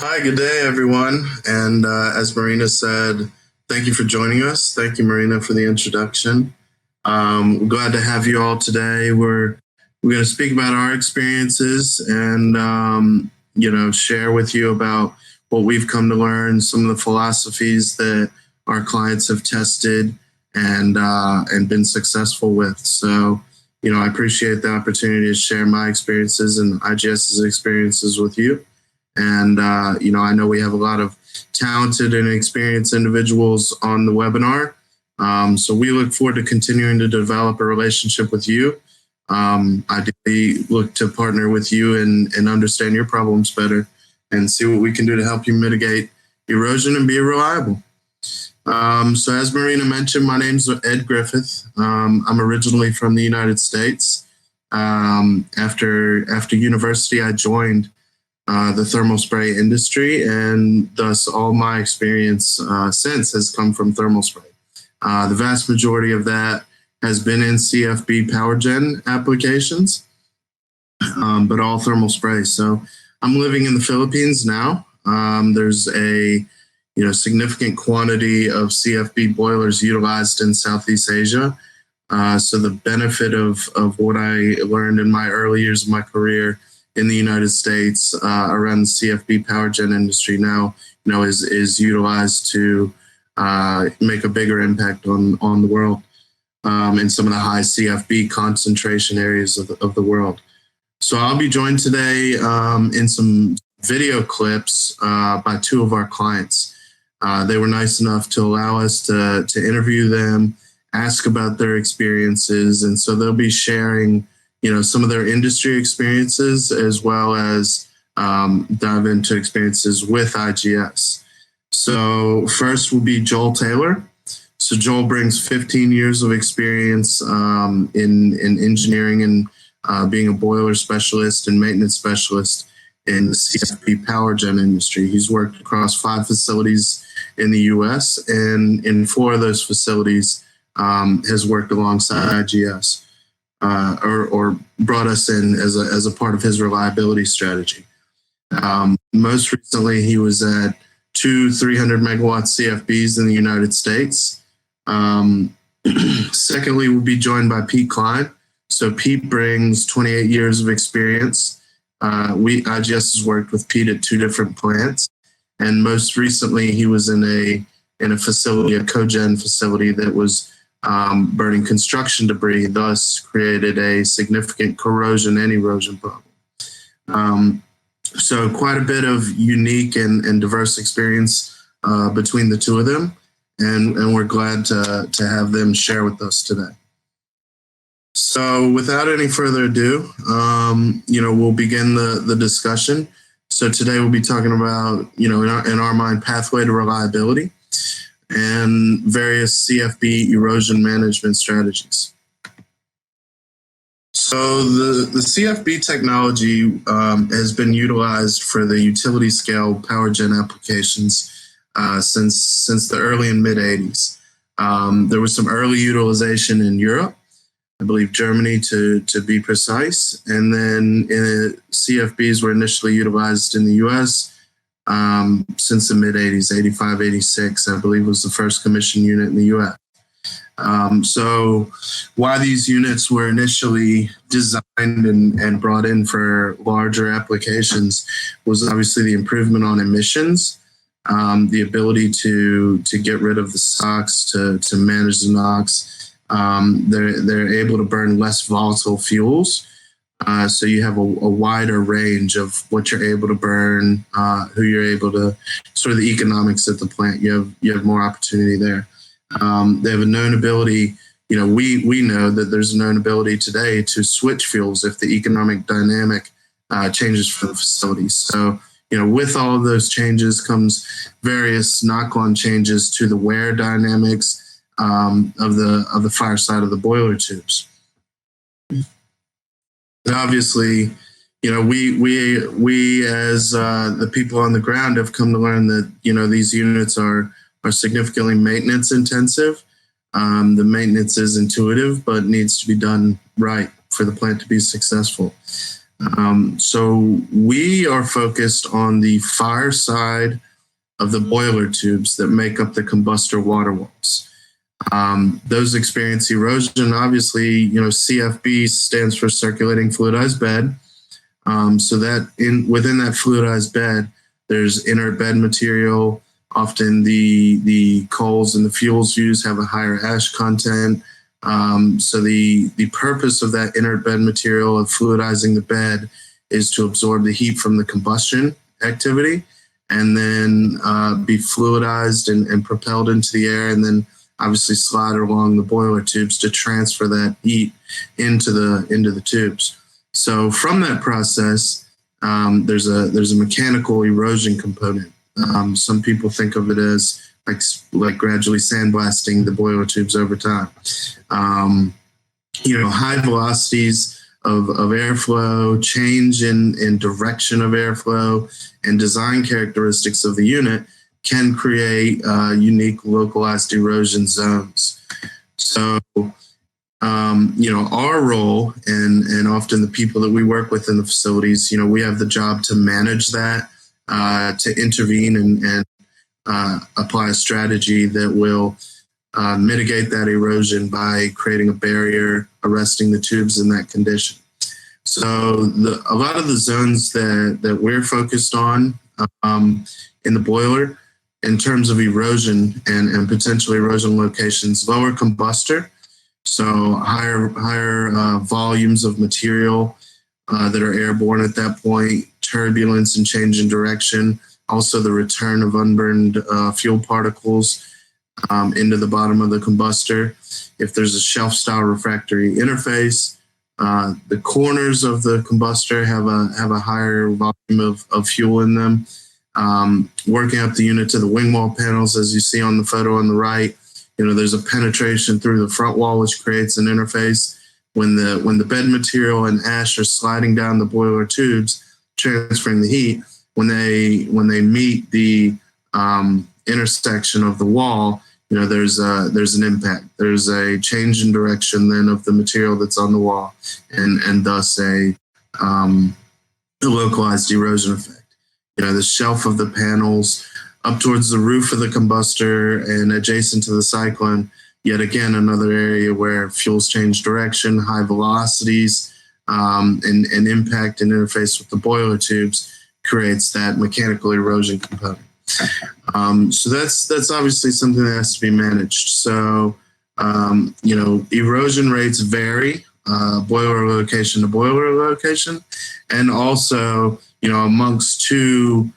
Hi, good day, everyone. And as Marina said, thank you for joining us. Thank you, Marina, for the introduction. We're glad to have you all today. We're going to speak about our experiences and share with you about what we've come to learn, some of the philosophies that our clients have tested and been successful with. So, I appreciate the opportunity to share my experiences and IGS's experiences with you. And, I know we have a lot of talented and experienced individuals on the webinar. So we look forward to continuing to develop a relationship with you. I look to partner with you and understand your problems better and see what we can do to help you mitigate erosion and be reliable. So as Marina mentioned, my name's Ed Griffith. I'm originally from the United States. After university, I joined the thermal spray industry, and thus all my experience since has come from thermal spray. The vast majority of that has been in CFB power gen applications, but all thermal spray. So I'm living in the Philippines now. There's a significant quantity of CFB boilers utilized in Southeast Asia. So the benefit of what I learned in my early years of my career in the United States around the CFB power gen industry now, is utilized to make a bigger impact on the world in some of the high CFB concentration areas of the world. So I'll be joined today in some video clips by two of our clients. They were nice enough to allow us to interview them, ask about their experiences, and so they'll be sharing some of their industry experiences as well as dive into experiences with IGS. So first will be Joel Taylor. So Joel brings 15 years of experience in engineering and being a boiler specialist and maintenance specialist in the CFB power gen industry. He's worked across 5 facilities in the US, and in 4 of those facilities has worked alongside IGS. Or brought us in as a part of his reliability strategy. Most recently, he was at 2 300 megawatt CFBs in the United States. Secondly, we'll be joined by Pete Klein. So Pete brings 28 years of experience. IGS has worked with Pete at 2 different plants, and most recently, he was in a facility, a cogen facility that was burning construction debris, thus created a significant corrosion and erosion problem. So quite a bit of unique and diverse experience between the two of them, and we're glad to have them share with us today. So without any further ado, we'll begin the discussion. So today we'll be talking about, in our mind, pathway to reliability and various CFB erosion management strategies. So the CFB technology has been utilized for the utility scale power gen applications since the early and mid 80s. There was some early utilization in Europe, I believe Germany to be precise, and then CFBs were initially utilized in the US since the mid 80s, 85, 86, I believe was the first commissioned unit in the US. So why these units were initially designed and brought in for larger applications was obviously the improvement on emissions, the ability to get rid of the SOx, to manage the NOx. They're able to burn less volatile fuels. So you have a wider range of what you're able to burn, who you're able to, sort of the economics at the plant. You have more opportunity there. They have a known ability. We know that there's a known ability today to switch fuels if the economic dynamic changes for the facilities. So with all of those changes comes various knock-on changes to the wear dynamics of the fire side of the boiler tubes. And obviously, we as the people on the ground have come to learn that these units are significantly maintenance intensive. The maintenance is intuitive, but needs to be done right for the plant to be successful. So we are focused on the fire side of the boiler tubes that make up the combustor water walls. Those experience erosion. Obviously, CFB stands for Circulating Fluidized Bed. So that within that fluidized bed, there's inert bed material. Often the coals and the fuels used have a higher ash content. So the purpose of that inert bed material of fluidizing the bed is to absorb the heat from the combustion activity and then be fluidized and propelled into the air, and then obviously slide along the boiler tubes to transfer that heat into the tubes. So from that process, there's a mechanical erosion component. Some people think of it as like gradually sandblasting the boiler tubes over time. High velocities of airflow, change in direction of airflow, and design characteristics of the unit can create unique localized erosion zones. So, our role and often the people that we work with in the facilities, we have the job to manage that, to intervene and apply a strategy that will mitigate that erosion by creating a barrier, arresting the tubes in that condition. So a lot of the zones that we're focused on in the boiler in terms of erosion and potential erosion locations, lower combustor, so higher volumes of material that are airborne at that point, turbulence and change in direction, also the return of unburned fuel particles into the bottom of the combustor. If there's a shelf-style refractory interface, the corners of the combustor have a higher volume of fuel in them. Working up the unit to the wing wall panels, as you see on the photo on the right, there's a penetration through the front wall, which creates an interface. When the bed material and ash are sliding down the boiler tubes, transferring the heat, when they meet the intersection of the wall, there's an impact. There's a change in direction then of the material that's on the wall, and thus a localized erosion effect. The shelf of the panels up towards the roof of the combustor and adjacent to the cyclone, yet again, another area where fuels change direction, high velocities, and impact and interface with the boiler tubes creates that mechanical erosion component. So that's obviously something that has to be managed. So, erosion rates vary, boiler location to boiler location, and also, amongst two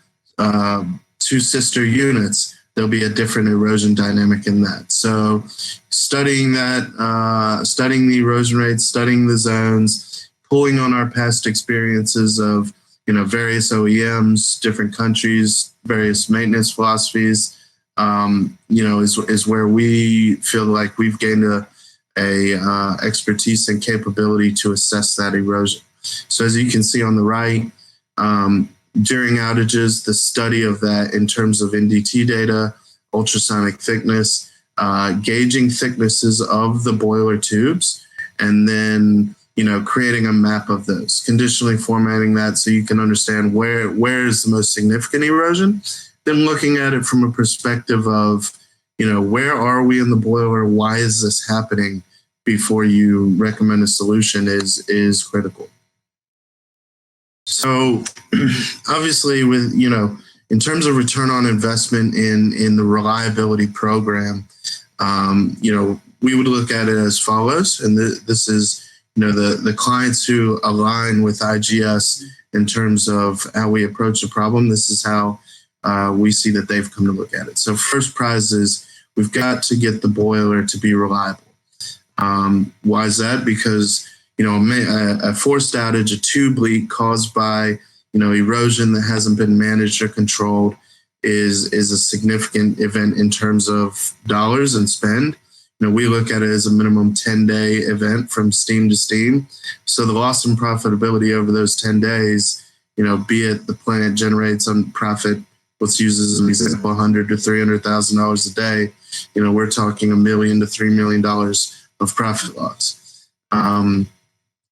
sister units, there'll be a different erosion dynamic in that. So studying that, studying the erosion rates, studying the zones, pulling on our past experiences of, various OEMs, different countries, various maintenance philosophies, is where we feel like we've gained a expertise and capability to assess that erosion. So as you can see on the right, during outages, the study of that in terms of NDT data, ultrasonic thickness, gauging thicknesses of the boiler tubes, and then creating a map of those, conditionally formatting that so you can understand where is the most significant erosion, then looking at it from a perspective of, where are we in the boiler? Why is this happening? Before you recommend a solution is critical. So obviously with, in terms of return on investment in the reliability program, we would look at it as follows. And this is, the clients who align with IGS in terms of how we approach the problem. This is how we see that they've come to look at it. So first prize is we've got to get the boiler to be reliable. Why is that? Because a forced outage, a tube leak caused by, erosion that hasn't been managed or controlled is a significant event in terms of dollars and spend. We look at it as a minimum 10-day event from steam to steam. So the loss in profitability over those 10 days, be it the plant generates on profit, let's use as an example, $100,000 to $300,000 a day, we're talking $1 million to $3 million of profit loss.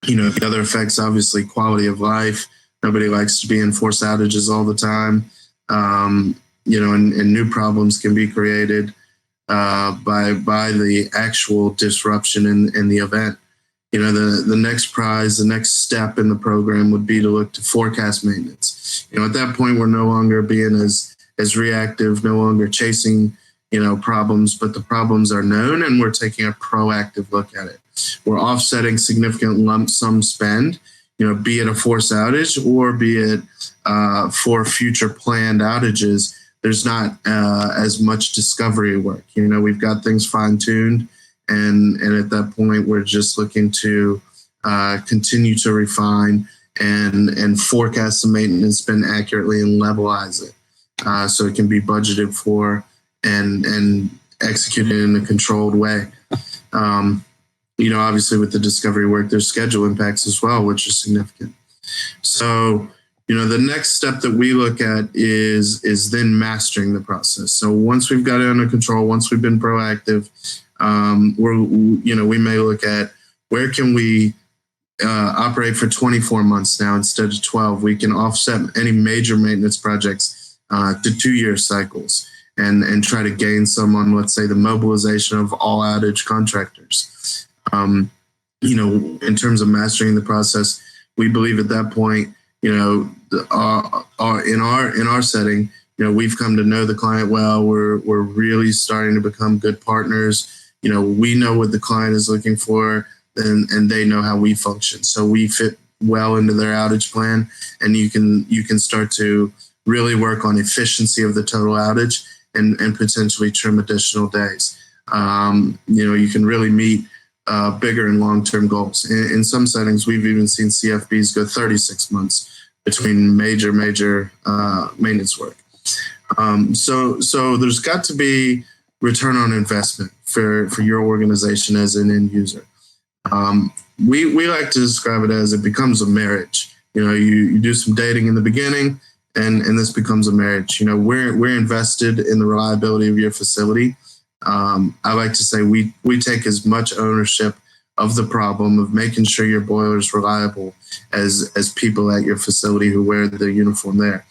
The other effects, obviously, quality of life. Nobody likes to be in forced outages all the time. And new problems can be created by the actual disruption in the event. The next prize, the next step in the program would be to look to forecast maintenance. At that point, we're no longer being as reactive, no longer chasing, problems, but the problems are known and we're taking a proactive look at it. We're offsetting significant lump sum spend, be it a forced outage or be it for future planned outages. There's not as much discovery work. We've got things fine-tuned, and at that point, we're just looking to continue to refine and forecast the maintenance spend accurately and levelize it so it can be budgeted for and executed in a controlled way. Obviously with the discovery work, there's schedule impacts as well, which is significant. So, the next step that we look at is then mastering the process. So once we've got it under control, once we've been proactive, we may look at where can we operate for 24 months now instead of 12. We can offset any major maintenance projects to 2-year cycles and try to gain some on, let's say, the mobilization of all outage contractors. In terms of mastering the process, we believe at that point, in our setting, we've come to know the client well. We're really starting to become good partners. We know what the client is looking for, and they know how we function. So we fit well into their outage plan, and you can start to really work on efficiency of the total outage and potentially trim additional days. You can really meet bigger and long-term goals. In some settings, we've even seen CFBs go 36 months between major maintenance work. So there's got to be return on investment for your organization as an end user. We like to describe it as it becomes a marriage. You do some dating in the beginning, and this becomes a marriage. We're invested in the reliability of your facility. I like to say we take as much ownership of the problem of making sure your boiler is reliable as people at your facility who wear the uniform there.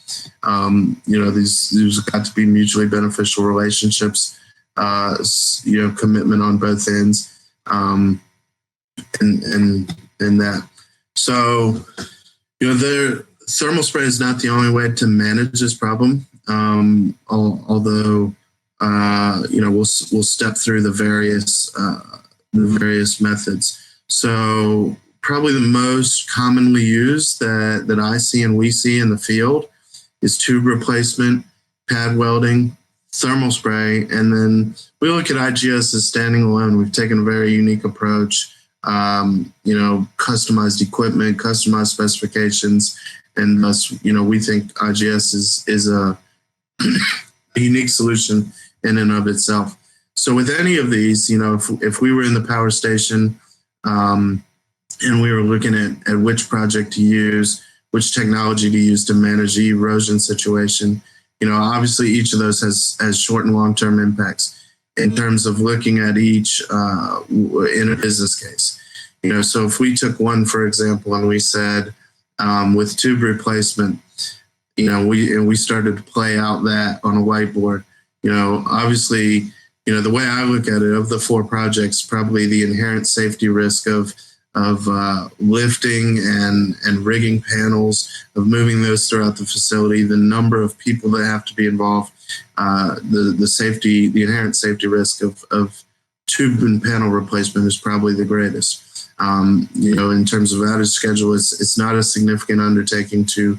These got to be mutually beneficial relationships, commitment on both ends, and that. So, the thermal spray is not the only way to manage this problem. Although, we'll step through the various methods. So probably the most commonly used that I see and we see in the field is tube replacement, pad welding, thermal spray, and then we look at IGS as standing alone. We've taken a very unique approach, customized equipment, customized specifications, and thus, we think IGS is a unique solution in and of itself. So with any of these, if we were in the power station and we were looking at which project to use, which technology to use to manage the erosion situation, obviously each of those has short and long-term impacts in terms of looking at each in a business case. So if we took one, for example, and we said with tube replacement, we started to play out that on a whiteboard. Obviously, the way I look at it, of the 4 projects, probably the inherent safety risk of lifting and rigging panels, of moving those throughout the facility, the number of people that have to be involved, the inherent safety risk of tube and panel replacement is probably the greatest. In terms of outage schedule, it's not a significant undertaking to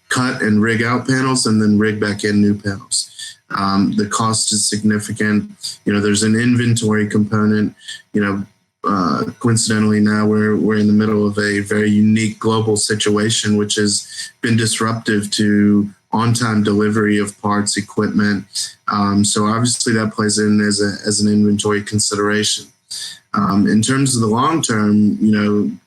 cut and rig out panels and then rig back in new panels. The cost is significant. There's an inventory component. Coincidentally, now we're in the middle of a very unique global situation, which has been disruptive to on-time delivery of parts, equipment. So obviously that plays in as an inventory consideration. In terms of the long term,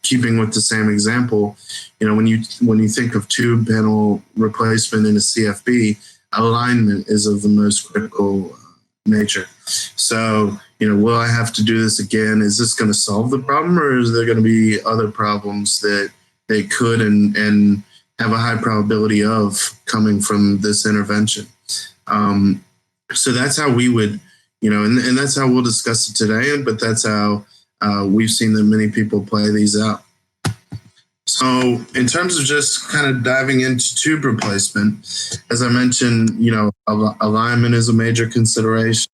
keeping with the same example, when you think of tube panel replacement in a CFB, alignment is of the most critical nature. So, will I have to do this again? Is this going to solve the problem, or is there going to be other problems that they could and have a high probability of coming from this intervention? So that's how we would, and that's how we'll discuss it today. But that's how we've seen that many people play these out. So in terms of just kind of diving into tube replacement, as I mentioned, alignment is a major consideration.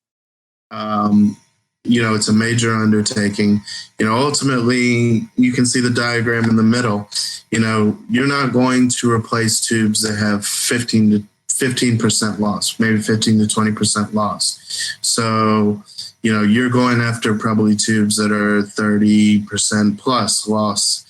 It's a major undertaking. Ultimately, you can see the diagram in the middle. You're not going to replace tubes that have 15% loss, maybe 15 to 20% loss. So, you're going after probably tubes that are 30% plus loss.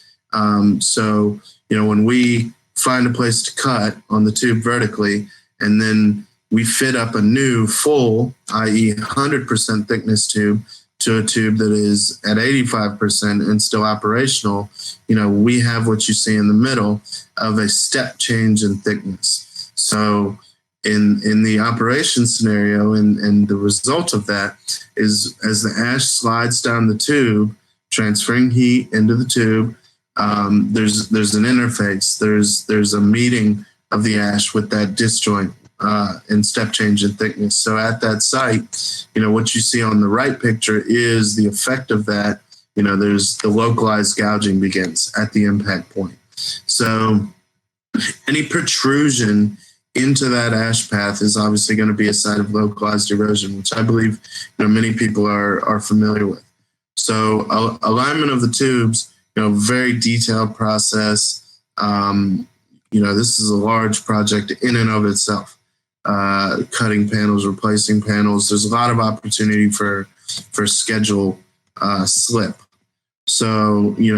So, when we find a place to cut on the tube vertically, and then we fit up a new full, i.e. 100% thickness tube to a tube that is at 85% and still operational, we have what you see in the middle of a step change in thickness. So in the operation scenario, and the result of that is as the ash slides down the tube, transferring heat into the tube, there's an interface, there's a meeting of the ash with that disjoint and step change in thickness. So at that site, what you see on the right picture is the effect of that. There's the localized gouging begins at the impact point. So any protrusion into that ash path is obviously going to be a site of localized erosion, which I believe many people are familiar with. So alignment of the tubes, very detailed process. This is a large project in and of itself. Cutting panels, replacing panels. There's a lot of opportunity for schedule slip. So, when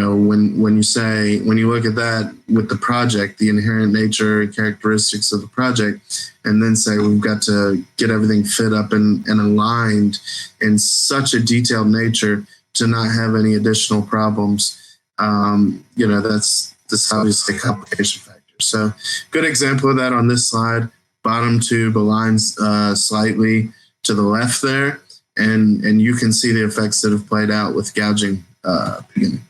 you look at that with the project, the inherent nature and characteristics of the project, and then say we've got to get everything fit up and aligned in such a detailed nature to not have any additional problems, that's obviously a complication factor. So good example of that on this slide. Bottom tube aligns slightly to the left there, and you can see the effects that have played out with gouging beginning.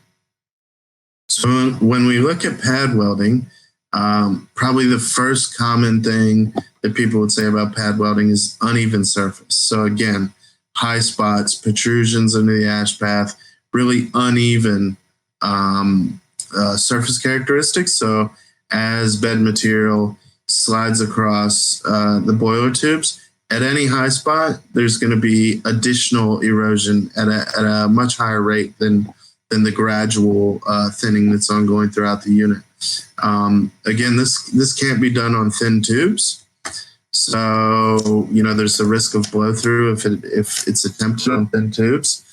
So when we look at pad welding, probably the first common thing that people would say about pad welding is uneven surface. So again, high spots, protrusions into the ash path, really uneven surface characteristics. So as bed material slides across the boiler tubes, at any high spot, there's going to be additional erosion at a much higher rate than the gradual thinning that's ongoing throughout the unit. Again, this can't be done on thin tubes. So, there's a risk of blow through if it's attempted on thin tubes.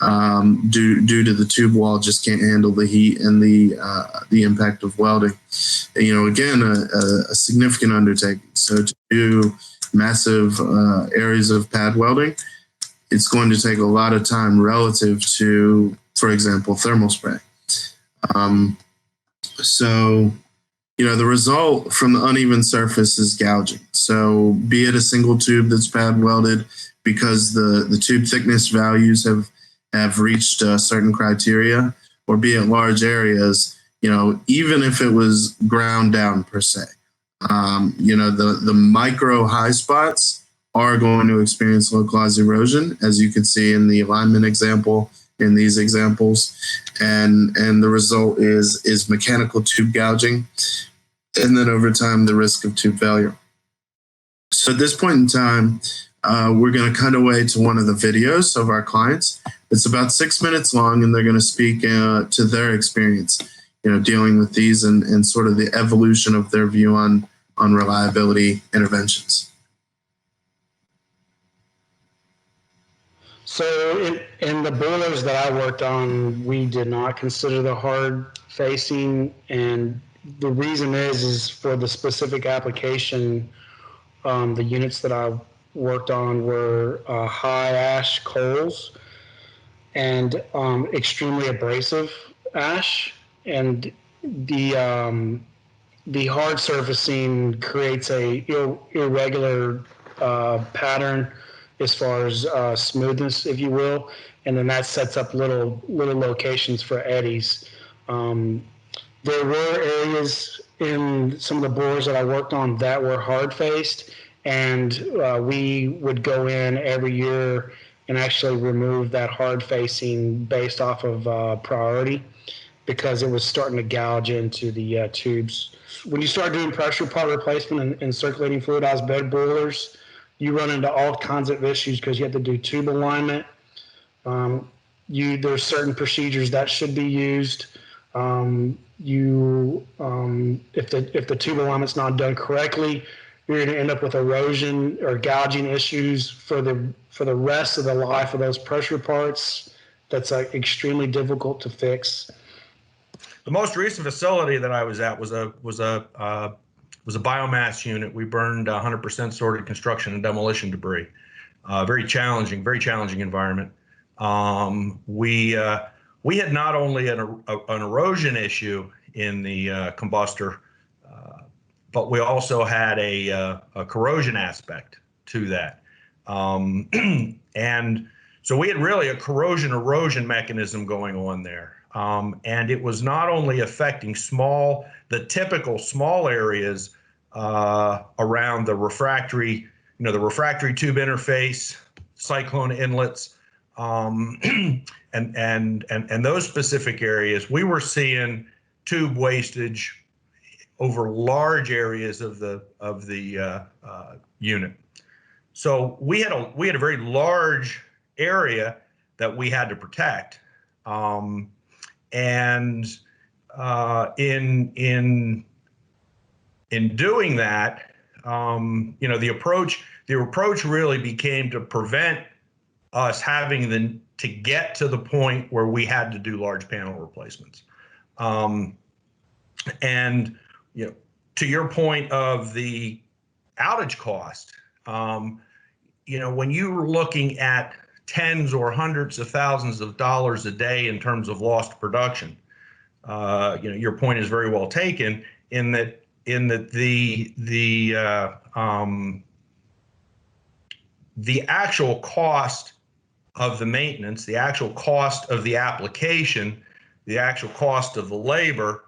Due to the tube wall just can't handle the heat and the impact of welding. Again, a significant undertaking. So to do massive areas of pad welding, it's going to take a lot of time relative to, for example, thermal spray. So, the result from the uneven surface is gouging. So be it a single tube that's pad welded because the tube thickness values have reached certain criteria, or be it large areas, even if it was ground down per se, the micro high spots are going to experience localized erosion, as you can see in the alignment example, in these examples, and the result is mechanical tube gouging, and then over time the risk of tube failure. So at this point in time, we're going to cut away to one of the videos of our clients. It's about 6 minutes long, and they're going to speak to their experience, dealing with these and sort of the evolution of their view on reliability interventions. So in the boilers that I worked on, we did not consider the hard facing, and the reason is for the specific application. The units that I worked on were high ash coals and extremely abrasive ash, and the hard surfacing creates a irregular pattern as far as smoothness, if you will, and then that sets up little locations for eddies. There were areas in some of the bores that I worked on that were hard faced, and we would go in every year and actually remove that hard facing based off of priority, because it was starting to gouge into the tubes. When you start doing pressure part replacement in circulating fluidized bed boilers, you run into all kinds of issues because you have to do tube alignment. There's certain procedures that should be used. If the tube alignment's not done correctly, you're going to end up with erosion or gouging issues for the rest of the life of those pressure parts. That's extremely difficult to fix. The most recent facility that I was at was a biomass unit. We burned 100% sorted construction and demolition debris. Very challenging environment. We had not only an erosion issue in the combustor, but we also had a corrosion aspect to that. And so we had really a corrosion erosion mechanism going on there. And it was not only affecting the typical small areas around the refractory, the refractory tube interface, cyclone inlets, and those specific areas. We were seeing tube wastage over large areas of the unit. So we had a very large area that we had to protect. And in doing that, the approach really became to prevent us having to get to the point where we had to do large panel replacements. And to your point of the outage cost, when you were looking at tens or hundreds of thousands of dollars a day in terms of lost production, your point is very well taken in that the actual cost of the maintenance, the actual cost of the application, the actual cost of the labor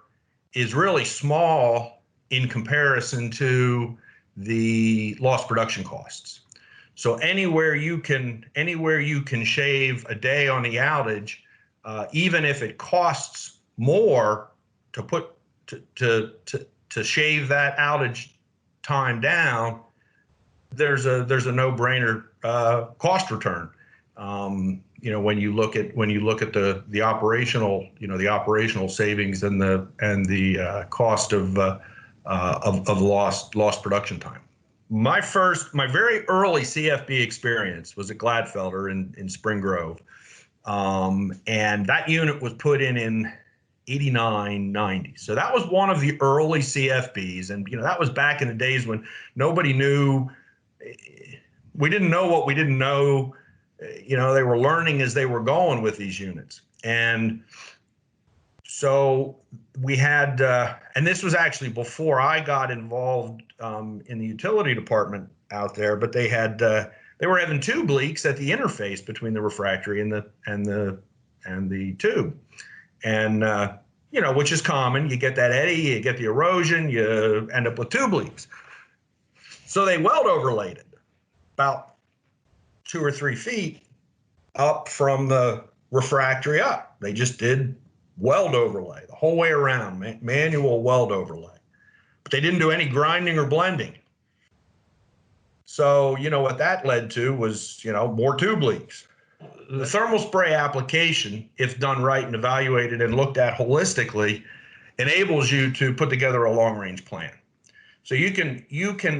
is really small in comparison to the lost production costs. So anywhere you can shave a day on the outage, even if it costs more to shave that outage time down, there's a no-brainer cost return. When you look at the operational savings and the cost of lost production time. My very early CFB experience was at Gladfelder in Spring Grove, and that unit was put in 89, 90. So that was one of the early CFBs, and that was back in the days when nobody knew. We didn't know what we didn't know. They were learning as they were going with these units, and so we had, and this was actually before I got involved in the utility department out there. But they were having tube leaks at the interface between the refractory and the tube, and which is common. You get that eddy, you get the erosion, you end up with tube leaks. So they weld overlaid it about 2 or 3 feet up from the refractory up. They just did weld overlay the whole way around, manual weld overlay. But they didn't do any grinding or blending. So, what that led to was, more tube leaks. The thermal spray application, if done right and evaluated and looked at holistically, enables you to put together a long-range plan. So you can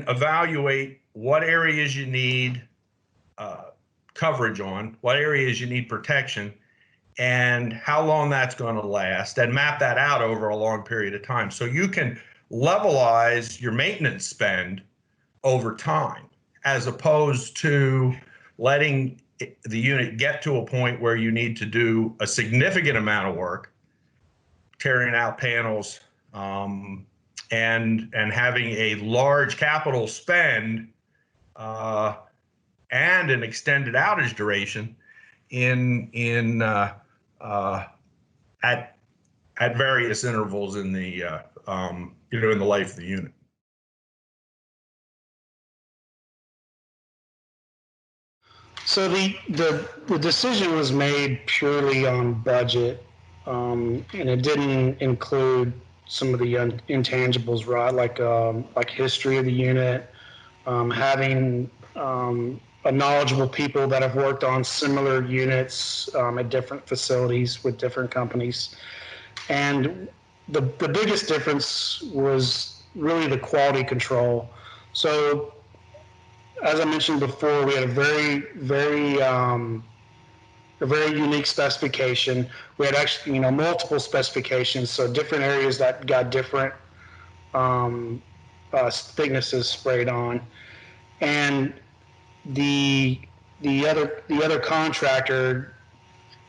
evaluate what areas you need coverage on, what areas you need protection, and how long that's going to last, and map that out over a long period of time. So you can levelize your maintenance spend over time, as opposed to letting the unit get to a point where you need to do a significant amount of work, tearing out panels, and having a large capital spend, and an extended outage duration at various intervals in the in the life of the unit. So the decision was made purely on budget, and it didn't include some of the intangibles, right? Like history of the unit, having a knowledgeable people that have worked on similar units at different facilities with different companies. And the biggest difference was really the quality control. So as I mentioned before, we had a very unique specification. We had actually, multiple specifications, so different areas that got different thicknesses sprayed on, and the other contractor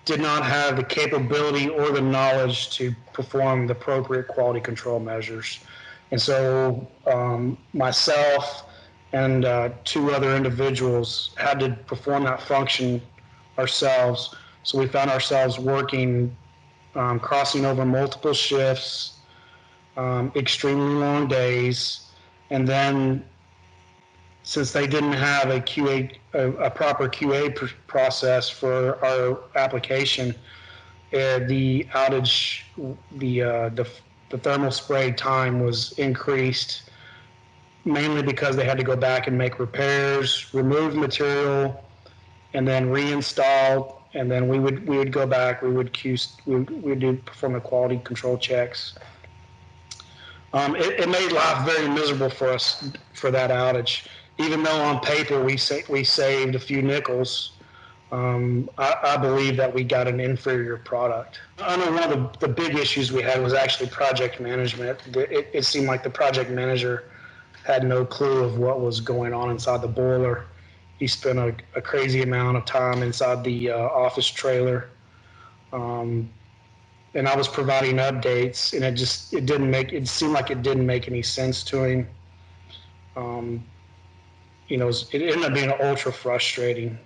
did not have the capability or the knowledge to perform the appropriate quality control measures. And so myself and two other individuals had to perform that function ourselves. So we found ourselves working, crossing over multiple shifts, extremely long days, and then since they didn't have a proper QA process for our application, the outage, the thermal spray time was increased, mainly because they had to go back and make repairs, remove material, and then reinstall. And then we would go back, we would perform the quality control checks. It made life very miserable for us for that outage. Even though on paper we saved a few nickels, I believe that we got an inferior product. I know one of the big issues we had was actually project management. It seemed like the project manager had no clue of what was going on inside the boiler. He spent a crazy amount of time inside the office trailer, and I was providing updates, and it seemed like it didn't make any sense to him. It ended up being an ultra frustrating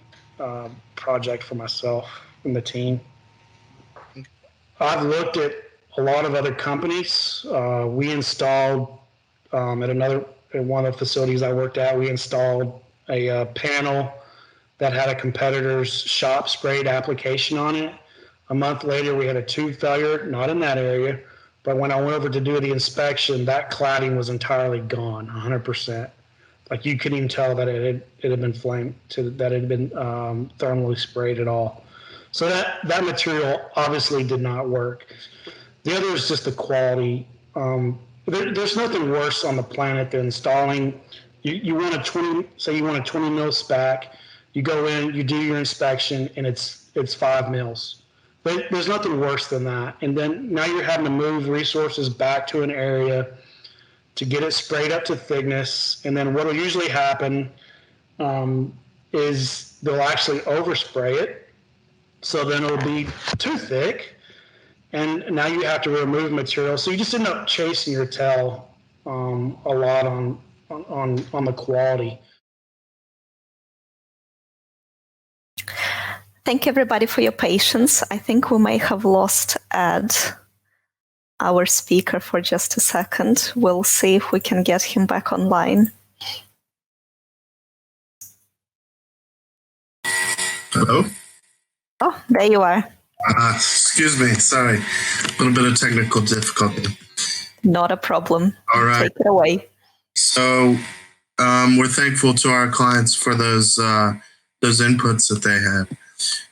project for myself and the team. I've looked at a lot of other companies. We installed at one of the facilities I worked at, we installed a panel that had a competitor's shop sprayed application on it. A month later, we had a tube failure, not in that area, but when I went over to do the inspection, that cladding was entirely gone, 100%. Like you couldn't even tell that it had been that it had been thermally sprayed at all. So that material obviously did not work. The other is just the quality. There's nothing worse on the planet than installing. You want a 20 mil SPAC. You go in, you do your inspection, and it's 5 mils. But there's nothing worse than that. And then now you're having to move resources back to an area to get it sprayed up to thickness. And then what will usually happen is they'll actually overspray it. So then it'll be too thick. And now you have to remove material. So you just end up chasing your tail a lot on the quality. Thank you, everybody, for your patience. I think we may have lost Ed, our speaker, for just a second. We'll see if we can get him back online. Hello? Oh, there you are. Excuse me, sorry. A little bit of technical difficulty. Not a problem. All right. Take it away. So we're thankful to our clients for those inputs that they had.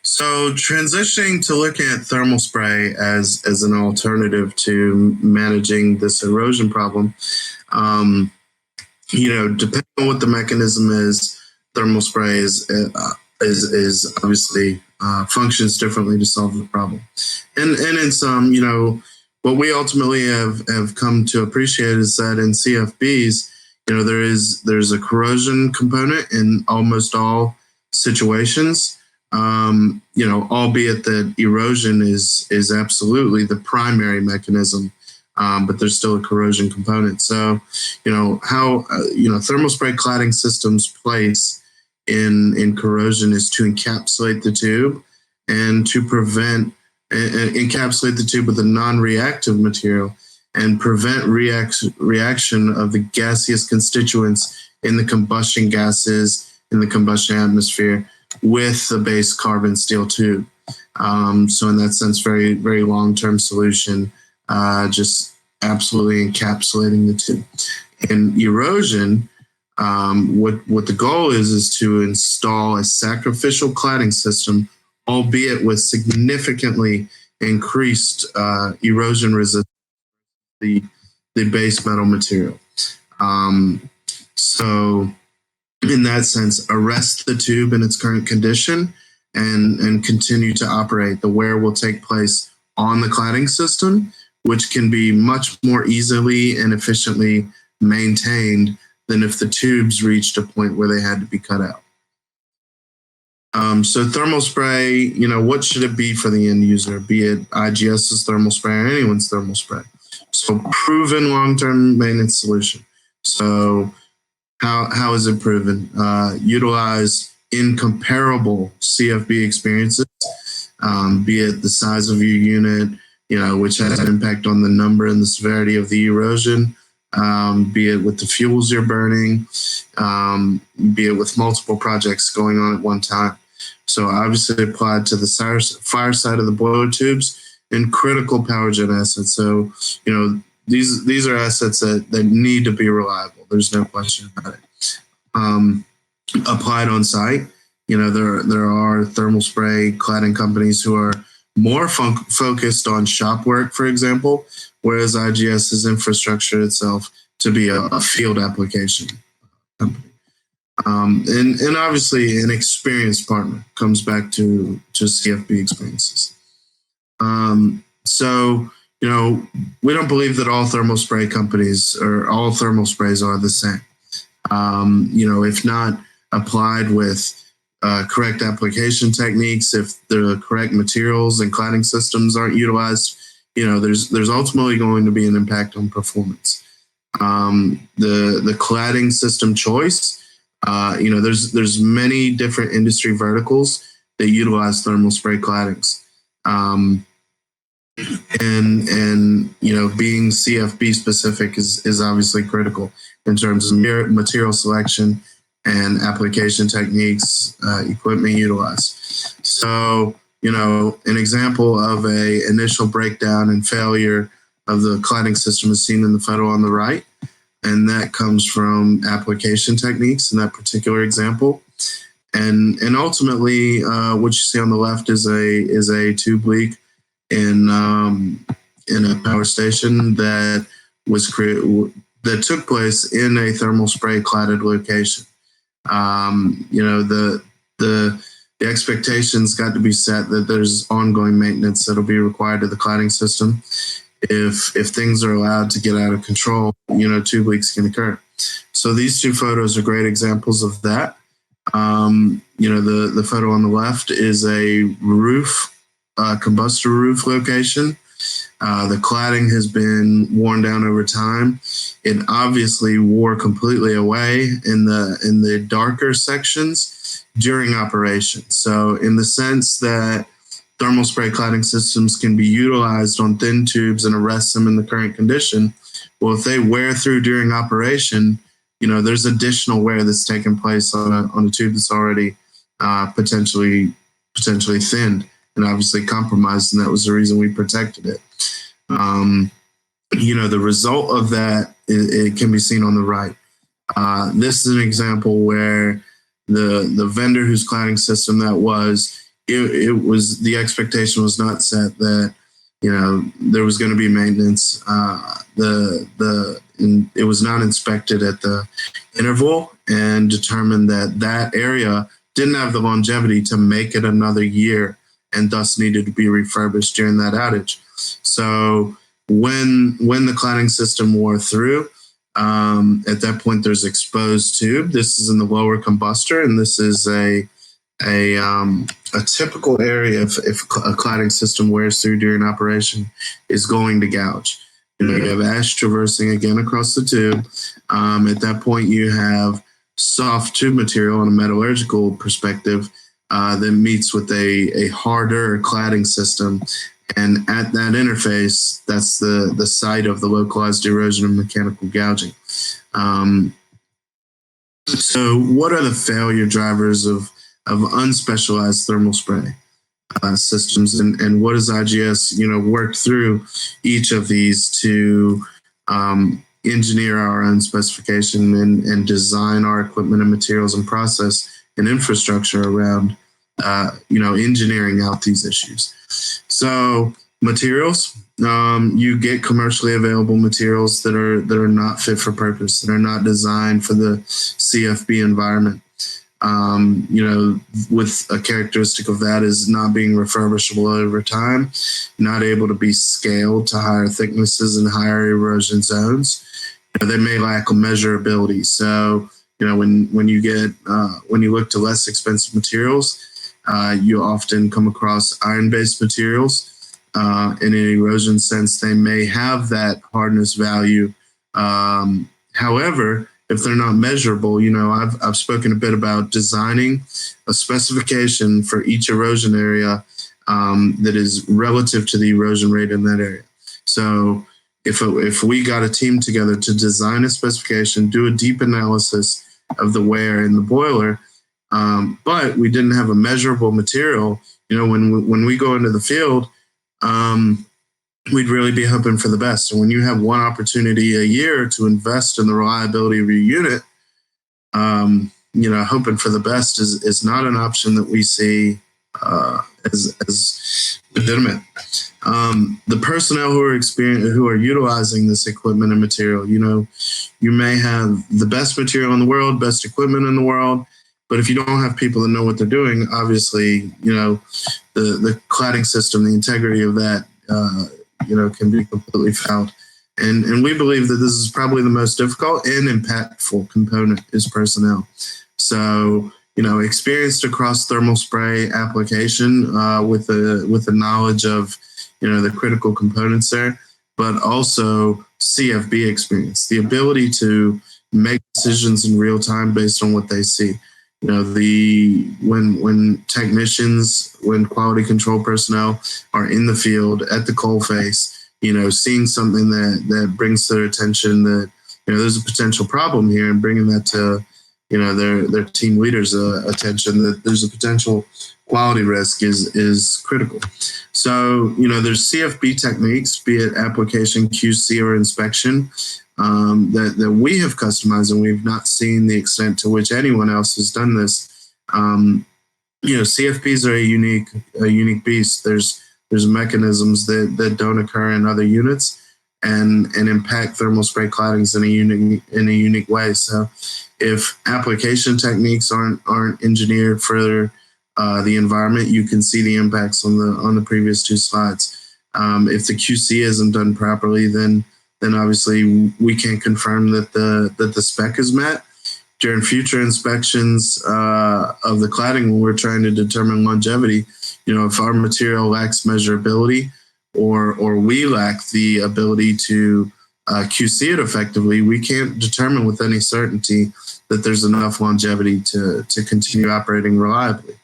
So transitioning to looking at thermal spray as an alternative to managing this erosion problem, depending on what the mechanism is, thermal spray is obviously functions differently to solve the problem. And in some, what we ultimately have come to appreciate is that in CFBs, there's a corrosion component in almost all situations. Albeit that erosion is absolutely the primary mechanism, but there's still a corrosion component. So, how thermal spray cladding systems place in corrosion is to encapsulate the tube and to prevent encapsulate the tube with a non-reactive material and prevent reaction of the gaseous constituents in the combustion gases in the combustion atmosphere with the base carbon steel tube. So in that sense, very, very long-term solution, just absolutely encapsulating the tube. In erosion, what the goal is to install a sacrificial cladding system, albeit with significantly increased erosion resistance to the base metal material. So in that sense, arrest the tube in its current condition and continue to operate. The wear will take place on the cladding system, which can be much more easily and efficiently maintained than if the tubes reached a point where they had to be cut out. So thermal spray, what should it be for the end user, be it IGS's thermal spray or anyone's thermal spray? So proven long-term maintenance solution. So how is it proven? Utilize incomparable CFB experiences, be it the size of your unit, which has an impact on the number and the severity of the erosion, be it with the fuels you're burning, be it with multiple projects going on at one time. So obviously applied to the fire side of the boiler tubes and critical power gen assets. So, these are assets that need to be reliable. There's no question about it. Applied on site, there are thermal spray cladding companies who are more focused on shop work, for example, whereas IGS's infrastructure itself to be a field application company. And obviously an experienced partner comes back to CFB experiences. So, we don't believe that all thermal spray companies or all thermal sprays are the same. If not applied with correct application techniques, if the correct materials and cladding systems aren't utilized, there's ultimately going to be an impact on performance. The cladding system choice, there's many different industry verticals that utilize thermal spray claddings. And being CFB specific is obviously critical in terms of material selection and application techniques, equipment utilized. So, an example of a initial breakdown and failure of the cladding system is seen in the photo on the right, and that comes from application techniques in that particular example. And ultimately, what you see on the left is a tube leak in a power station that was that took place in a thermal spray cladded location. The expectations got to be set that there's ongoing maintenance that'll be required to the cladding system. If things are allowed to get out of control, tube leaks can occur. So these two photos are great examples of that. The photo on the left is a roof, combustor roof location. The cladding has been worn down over time. It obviously wore completely away in the darker sections during operation. So in the sense that thermal spray cladding systems can be utilized on thin tubes and arrest them in the current condition, well, if they wear through during operation, there's additional wear that's taking place on a tube that's already potentially thinned and obviously compromised, and that was the reason we protected it. The result of that, it can be seen on the right. This is an example where the vendor whose cladding system that was, it was, the expectation was not set that, there was going to be maintenance. It was not inspected at the interval and determined that area didn't have the longevity to make it another year and thus needed to be refurbished during that outage. So when the cladding system wore through, at that point there's exposed tube. This is in the lower combustor, and this is a typical area if a cladding system wears through during operation is going to gouge. You have ash traversing again across the tube. At that point, you have soft tube material on a metallurgical perspective that meets with a harder cladding system. And at that interface, that's the site of the localized erosion and mechanical gouging. So what are the failure drivers of unspecialized thermal spray systems, and what does IGS, work through each of these to engineer our own specification and design our equipment and materials and process and infrastructure around, engineering out these issues. So materials, you get commercially available materials that are not fit for purpose, that are not designed for the CFB environment. With a characteristic of that is not being refurbishable over time, not able to be scaled to higher thicknesses and higher erosion zones. They may lack a measurability. So, when you look to less expensive materials, you often come across iron-based materials. In an erosion sense, they may have that hardness value. However, if they're not measurable, I've spoken a bit about designing a specification for each erosion area that is relative to the erosion rate in that area. So if we got a team together to design a specification, do a deep analysis of the wear in the boiler, but we didn't have a measurable material, when we go into the field, we'd really be hoping for the best. And when you have one opportunity a year to invest in the reliability of your unit, hoping for the best is not an option that we see as legitimate. The personnel who are utilizing this equipment and material, you may have the best material in the world, best equipment in the world, but if you don't have people that know what they're doing, obviously, the cladding system, the integrity of that, can be completely fouled. And we believe that this is probably the most difficult and impactful component is personnel. So, experienced across thermal spray application with the knowledge of, the critical components there, but also CFB experience, the ability to make decisions in real time based on what they see. When technicians, when quality control personnel are in the field at the coalface, seeing something that brings to their attention that, there's a potential problem here, and bringing that to, their team leaders' attention that there's a potential quality risk is critical. So, there's CFB techniques, be it application, QC, or inspection, that we have customized, and we've not seen the extent to which anyone else has done this. CFBs are a unique beast. There's mechanisms that don't occur in other units and impact thermal spray claddings in a unique way. So if application techniques aren't engineered for the environment, you can see the impacts on the previous two slides. If the QC isn't done properly, then obviously we can't confirm that the spec is met. During future inspections of the cladding, when we're trying to determine longevity, if our material lacks measurability or we lack the ability to QC it effectively, we can't determine with any certainty that there's enough longevity to continue operating reliably.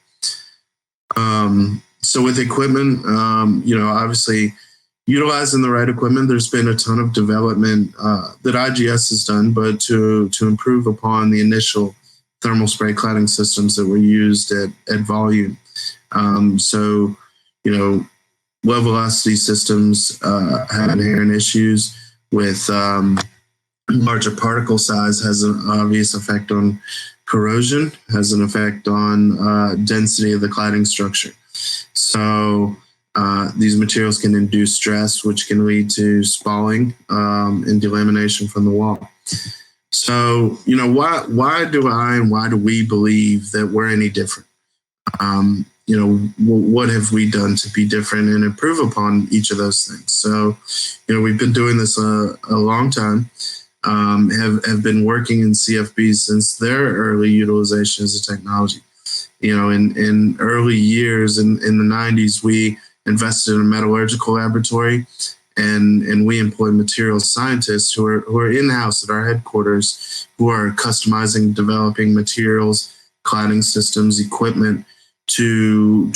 So with equipment, obviously, utilizing the right equipment, there's been a ton of development that IGS has done, but to improve upon the initial thermal spray cladding systems that were used at volume. So, low velocity systems have inherent issues with larger particle size, has an obvious effect on corrosion, has an effect on density of the cladding structure. So these materials can induce stress, which can lead to spalling and delamination from the wall. So, why do we believe that we're any different? What have we done to be different and improve upon each of those things? So, we've been doing this a long time, have been working in CFB since their early utilization as a technology. In early years in the 90s, we invested in a metallurgical laboratory and we employ materials scientists who are in-house at our headquarters, who are customizing, developing materials, cladding systems, equipment to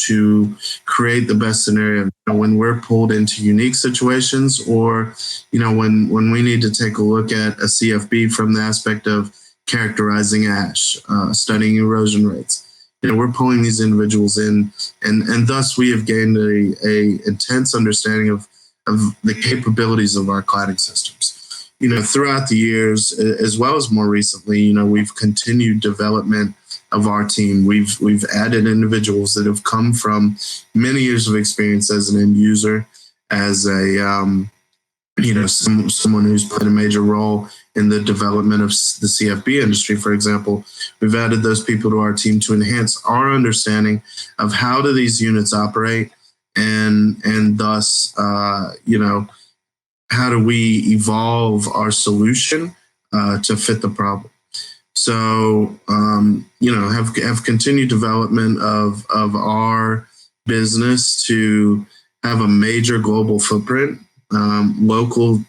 create the best scenario when we're pulled into unique situations, or when we need to take a look at a CFB from the aspect of characterizing ash, studying erosion rates. We're pulling these individuals in, and thus we have gained a intense understanding of the capabilities of our cladding systems. Throughout the years, as well as more recently, we've continued development of our team. We've added individuals that have come from many years of experience as an end user, as a someone who's played a major role in the development of the CFB industry, for example. We've added those people to our team to enhance our understanding of how do these units operate, and thus, how do we evolve our solution to fit the problem. So, have continued development of our business to have a major global footprint, local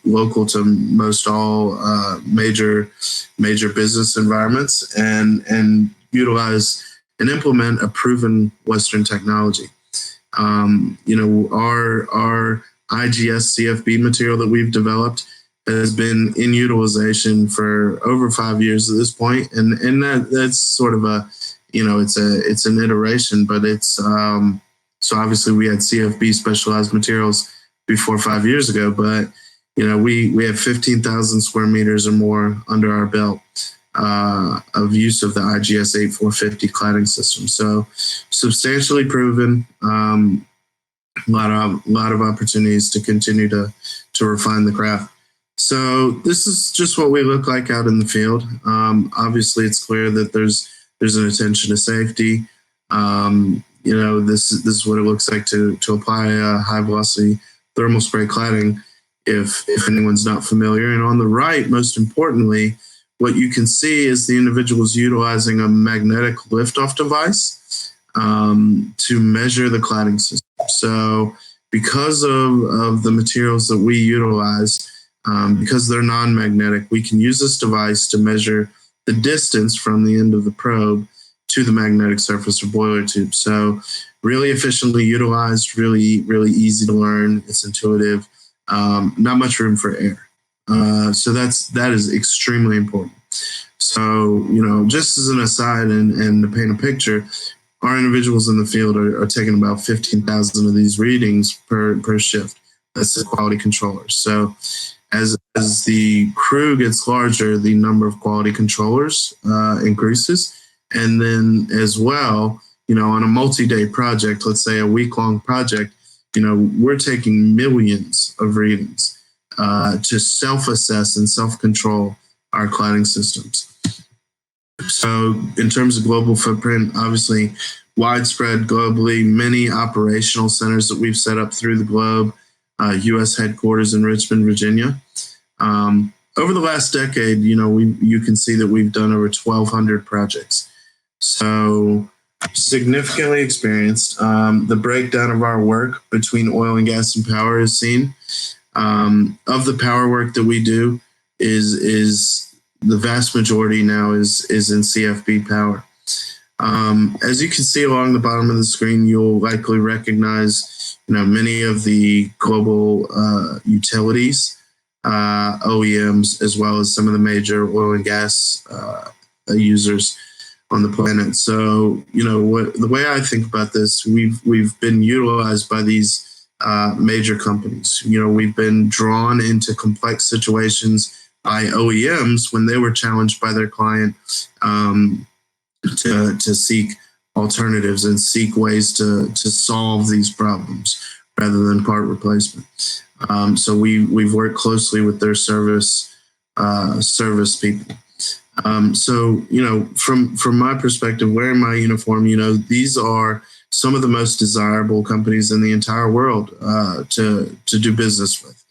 to most all major business environments, and utilize and implement a proven Western technology. Our IGS CFB material that we've developed has been in utilization for over 5 years at this point, and that's sort of a, it's an iteration, but it's so obviously we had CFB specialized materials before 5 years ago, but we have 15,000 square meters or more under our belt of use of the IGS 8450 cladding system. So substantially proven. A lot of opportunities to continue to refine the craft. So this is just what we look like out in the field. Obviously, it's clear that there's an attention to safety. This is what it looks like to apply a high velocity thermal spray cladding, if anyone's not familiar. And on the right, most importantly, what you can see is the individual's utilizing a magnetic liftoff device to measure the cladding system. So because of the materials that we utilize, because they're non-magnetic, we can use this device to measure the distance from the end of the probe to the magnetic surface or boiler tube. So really efficiently utilized, really, really easy to learn. It's intuitive, not much room for error. So that is extremely important. So, just as an aside and to paint a picture, our individuals in the field are taking about 15,000 of these readings per shift. That's the quality controllers. So as the crew gets larger, the number of quality controllers increases. And then as well, on a multi-day project, let's say a week-long project, we're taking millions of readings to self-assess and self-control our cladding systems. So in terms of global footprint, obviously widespread globally, many operational centers that we've set up through the globe, U.S. headquarters in Richmond, Virginia. Over the last decade, you can see that we've done over 1,200 projects. So significantly experienced. The breakdown of our work between oil and gas and power is seen. Of the power work that we do is the vast majority now is in CFB power. As you can see along the bottom of the screen, you'll likely recognize, many of the global utilities, OEMs, as well as some of the major oil and gas users on the planet. So, the way I think about this, we've been utilized by these major companies. We've been drawn into complex situations by OEMs when they were challenged by their client to seek alternatives and seek ways to solve these problems rather than part replacement. So we've worked closely with their service people. So from my perspective, wearing my uniform, these are some of the most desirable companies in the entire world to do business with.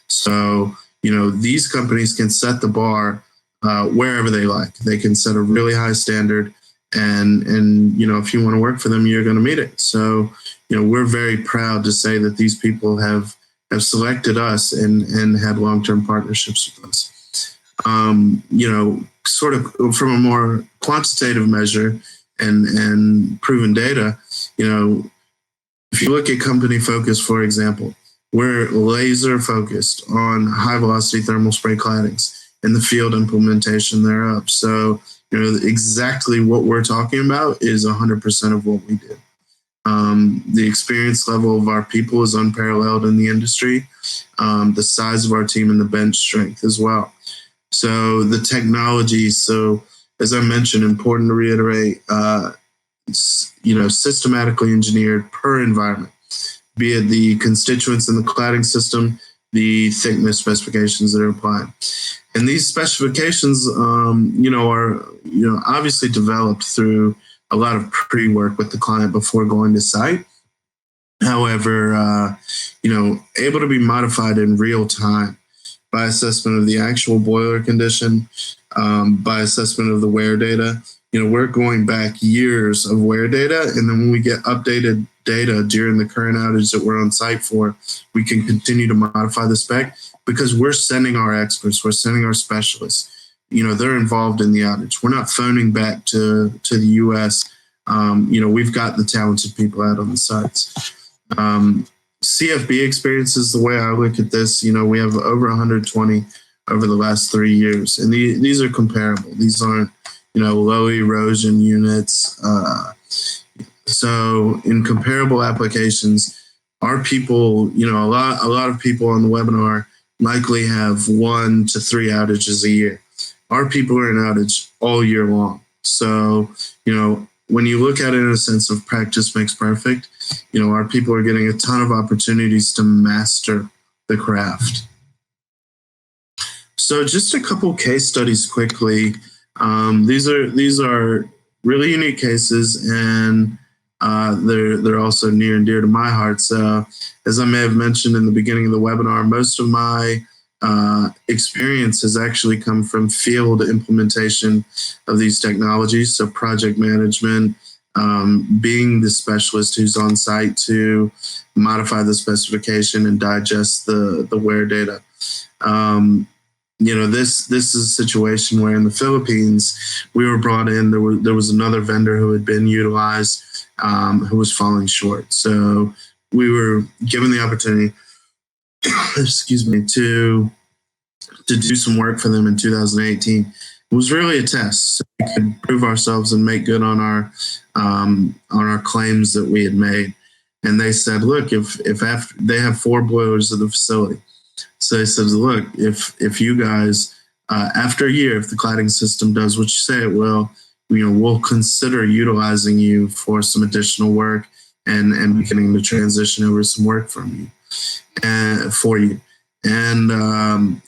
So these companies can set the bar wherever they like. They can set a really high standard, and if you want to work for them, you're going to meet it. So we're very proud to say that these people have have selected us and had long-term partnerships with us. Sort of from a more quantitative measure and proven data, if you look at company focus, for example, we're laser focused on high velocity thermal spray claddings and the field implementation thereof. So, exactly what we're talking about is 100% of what we do. The experience level of our people is unparalleled in the industry. The size of our team and the bench strength as well. So the technology, as I mentioned, important to reiterate, systematically engineered per environment, be it the constituents in the cladding system, the thickness specifications that are applied. And these specifications, are obviously developed through a lot of pre-work with the client before going to site. However, able to be modified in real time by assessment of the actual boiler condition, by assessment of the wear data. We're going back years of wear data, and then when we get updated data during the current outage that we're on site for, we can continue to modify the spec because we're sending our experts, we're sending our specialists. They're involved in the outage. We're not phoning back to the U.S. We've got the talented people out on the sites. CFB experience is the way I look at this. We have over 120 over the last 3 years, and these are comparable. These aren't, low erosion units. So in comparable applications, our people, a lot of people on the webinar likely have 1 to 3 outages a year. Our people are in outage all year long. So, when you look at it in a sense of practice makes perfect, our people are getting a ton of opportunities to master the craft. So just a couple case studies quickly. These are really unique cases, and they're also near and dear to my heart. So as I may have mentioned in the beginning of the webinar, most of my experience has actually come from field implementation of these technologies. So project management, being the specialist who's on site to modify the specification and digest the wear data. This is a situation where in the Philippines, we were brought in, there was another vendor who had been utilized, who was falling short. So we were given the opportunity, to do some work for them in 2018. It was really a test, so we could prove ourselves and make good on our claims that we had made. And they said, look, if after, they have 4 boilers at the facility. So they said, look, if you guys, after a year, if the cladding system does what you say it will, we'll consider utilizing you for some additional work and beginning to transition over some work from you for you. And,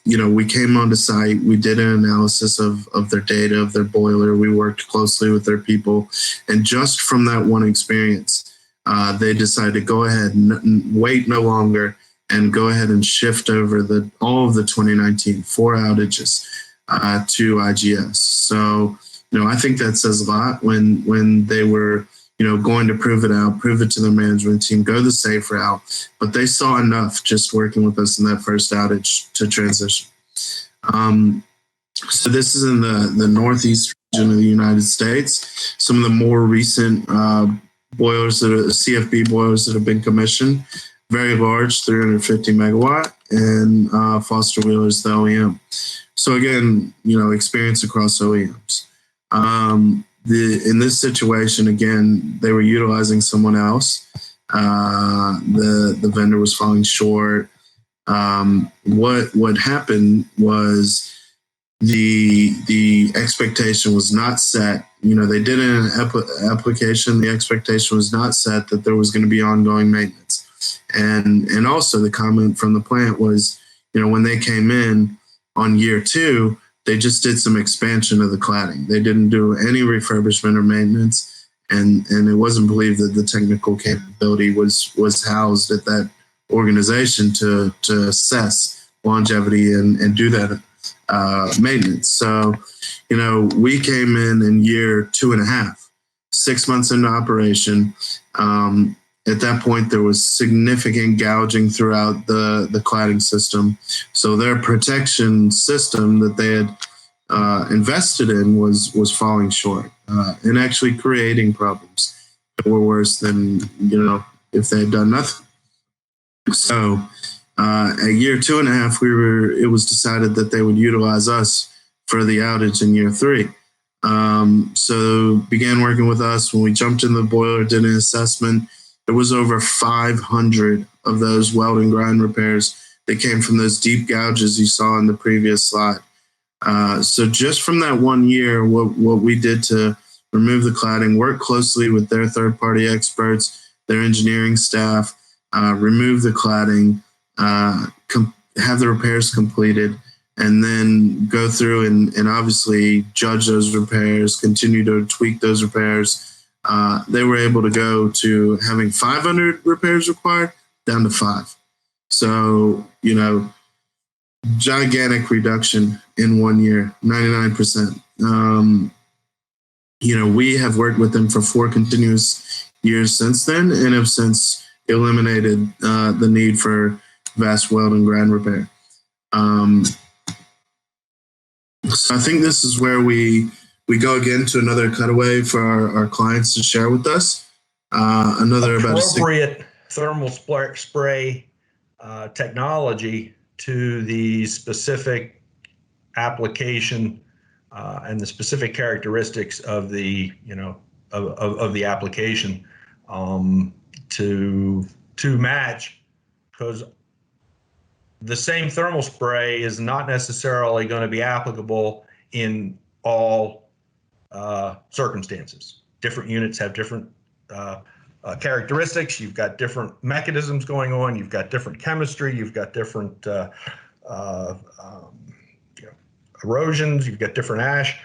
we came onto site, we did an analysis of their data, of their boiler. We worked closely with their people. And just from that one experience, they decided to go ahead and wait no longer and go ahead and shift over all of the 2019 4 outages to IGS. So, I think that says a lot when they were, going to prove it to the management team, go the safe route. But they saw enough just working with us in that first outage to transition. So this is in the northeast region of the United States. Some of the more recent boilers that are CFB boilers that have been commissioned, very large, 350 megawatt, and Foster Wheeler's the OEM. So again, experience across OEMs. In this situation, again, they were utilizing someone else. The vendor was falling short. What happened was the expectation was not set. They did an application. The expectation was not set that there was going to be ongoing maintenance. And also the comment from the plant was, when they came in on year 2, they just did some expansion of the cladding. They didn't do any refurbishment or maintenance, and it wasn't believed that the technical capability was housed at that organization to assess longevity and do that maintenance. So, we came in year 2.5, 6 months into operation, at that point, there was significant gouging throughout the cladding system. So their protection system that they had invested in was falling short and actually creating problems that were worse than, if they had done nothing. So at year 2.5, it was decided that they would utilize us for the outage in year 3. So began working with us. When we jumped in the boiler, did an assessment. There was over 500 of those weld and grind repairs that came from those deep gouges you saw in the previous slide. So just from that 1 year, what we did to remove the cladding, work closely with their third-party experts, their engineering staff, remove the cladding, have the repairs completed, and then go through and obviously judge those repairs, continue to tweak those repairs. They were able to go to having 500 repairs required down to 5. So, gigantic reduction in 1 year, 99%. We have worked with them for 4 continuous years since then and have since eliminated the need for vast weld and grind repair. So I think this is where we go again to another cutaway for our clients to share with us. Appropriate thermal spray technology to the specific application and the specific characteristics of the of the application to match, because the same thermal spray is not necessarily going to be applicable in all circumstances. Different units have different characteristics. You've got different mechanisms going on. You've got different chemistry. You've got different erosions. You've got different ash.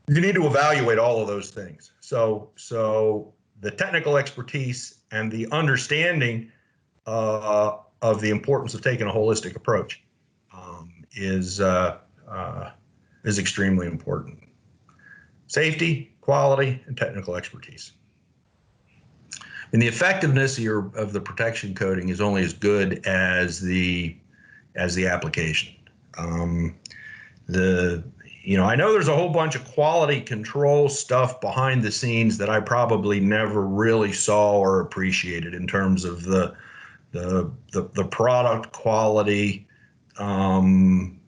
You need to evaluate all of those things. So the technical expertise and the understanding of the importance of taking a holistic approach is extremely important. Safety, quality, and technical expertise. And the effectiveness of the protection coating is only as good as the application. I know there's a whole bunch of quality control stuff behind the scenes that I probably never really saw or appreciated in terms of the product quality, in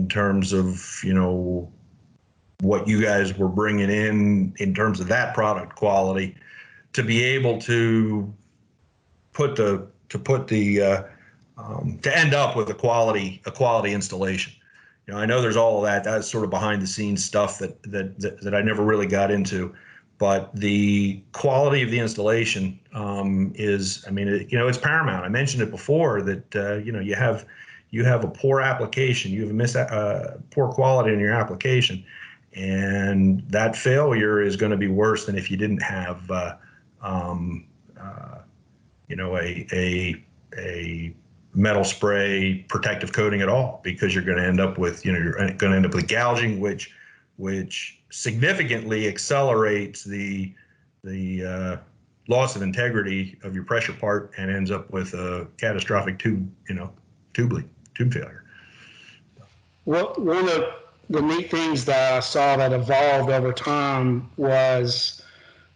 terms of what you guys were bringing in terms of that product quality, to be able to end up with a quality installation. I know there's all of that. That's sort of behind the scenes stuff that I never really got into. But the quality of the installation is, it's paramount. I mentioned it before that you have a poor application, you have poor quality in your application, and that failure is going to be worse than if you didn't have a metal spray protective coating at all, because you're going to end up with gouging, which significantly accelerates the loss of integrity of your pressure part and ends up with a catastrophic tube failure. Well, one of the neat things that I saw that evolved over time was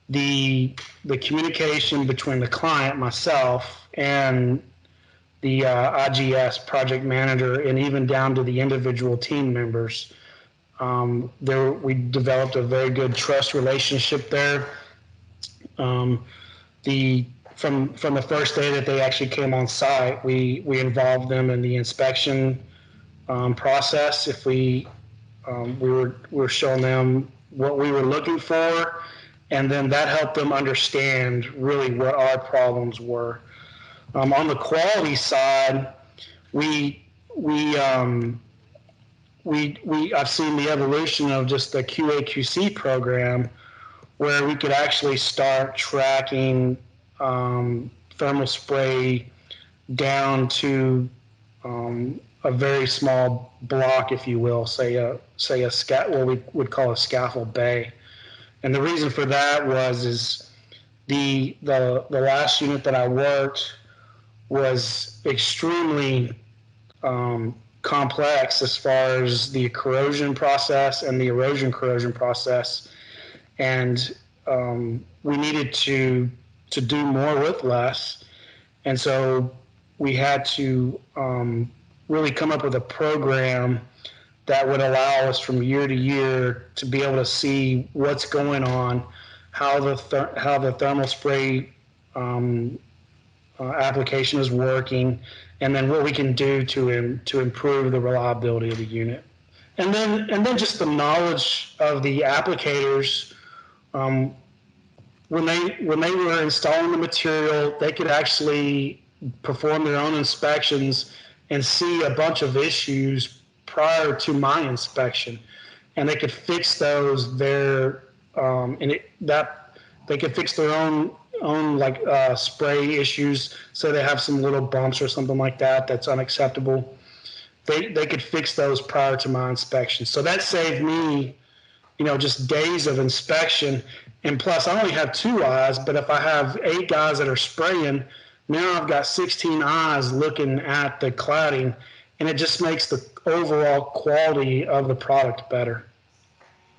the communication between the client, myself, and the IGS project manager, and even down to the individual team members. We developed a very good trust relationship there. From the first day that they actually came on site, we involved them in the inspection process. If we were showing them what we were looking for, and then that helped them understand really what our problems were. On the quality side, I've seen the evolution of just the QA/QC program, where we could actually start tracking thermal spray down to a very small block, if you will, what we would call a scaffold bay. And the reason for that is The last unit that I worked was extremely complex as far as the corrosion process and the erosion corrosion process, and we needed to do more with less, and so we had to really come up with a program that would allow us from year to year to be able to see what's going on, how the thermal spray application is working, and then what we can do to improve the reliability of the unit. And then just the knowledge of the applicators. When they were installing the material, they could actually perform their own inspections and see a bunch of issues prior to my inspection, and they could fix those there, they could fix their own spray issues. So they have some little bumps or something like that that's unacceptable. They could fix those prior to my inspection. So that saved me, just days of inspection. And plus, I only have 2 eyes, but if I have 8 guys that are spraying, now I've got 16 eyes looking at the cladding, and it just makes the overall quality of the product better.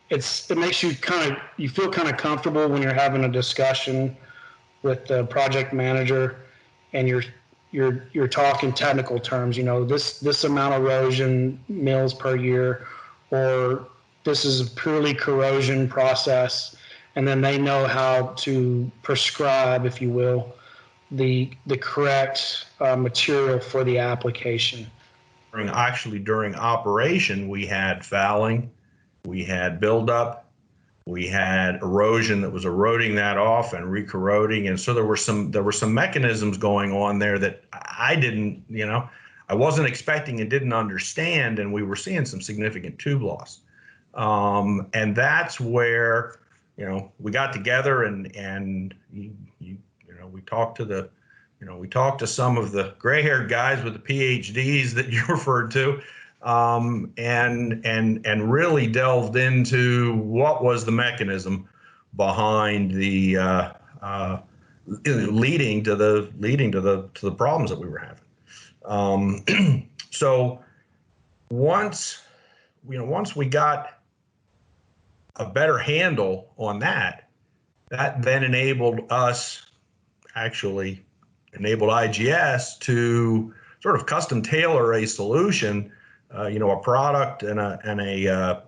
It makes you feel kind of comfortable when you're having a discussion with the project manager, and you're talking technical terms. This amount of erosion mils per year, or this is a purely corrosion process, and then they know how to prescribe, if you will, the correct material for the application. During operation, we had fouling, we had buildup, we had erosion that was eroding that off and re-corroding, and so there were some mechanisms going on there that I didn't, I wasn't expecting and didn't understand, and we were seeing some significant tube loss, and that's where we got together and we talked to we talked to some of the gray-haired guys with the PhDs that you referred to, and really delved into what was the mechanism behind the leading to the problems that we were having. So once we got a better handle on that then enabled IGS to sort of custom tailor a solution, a product and a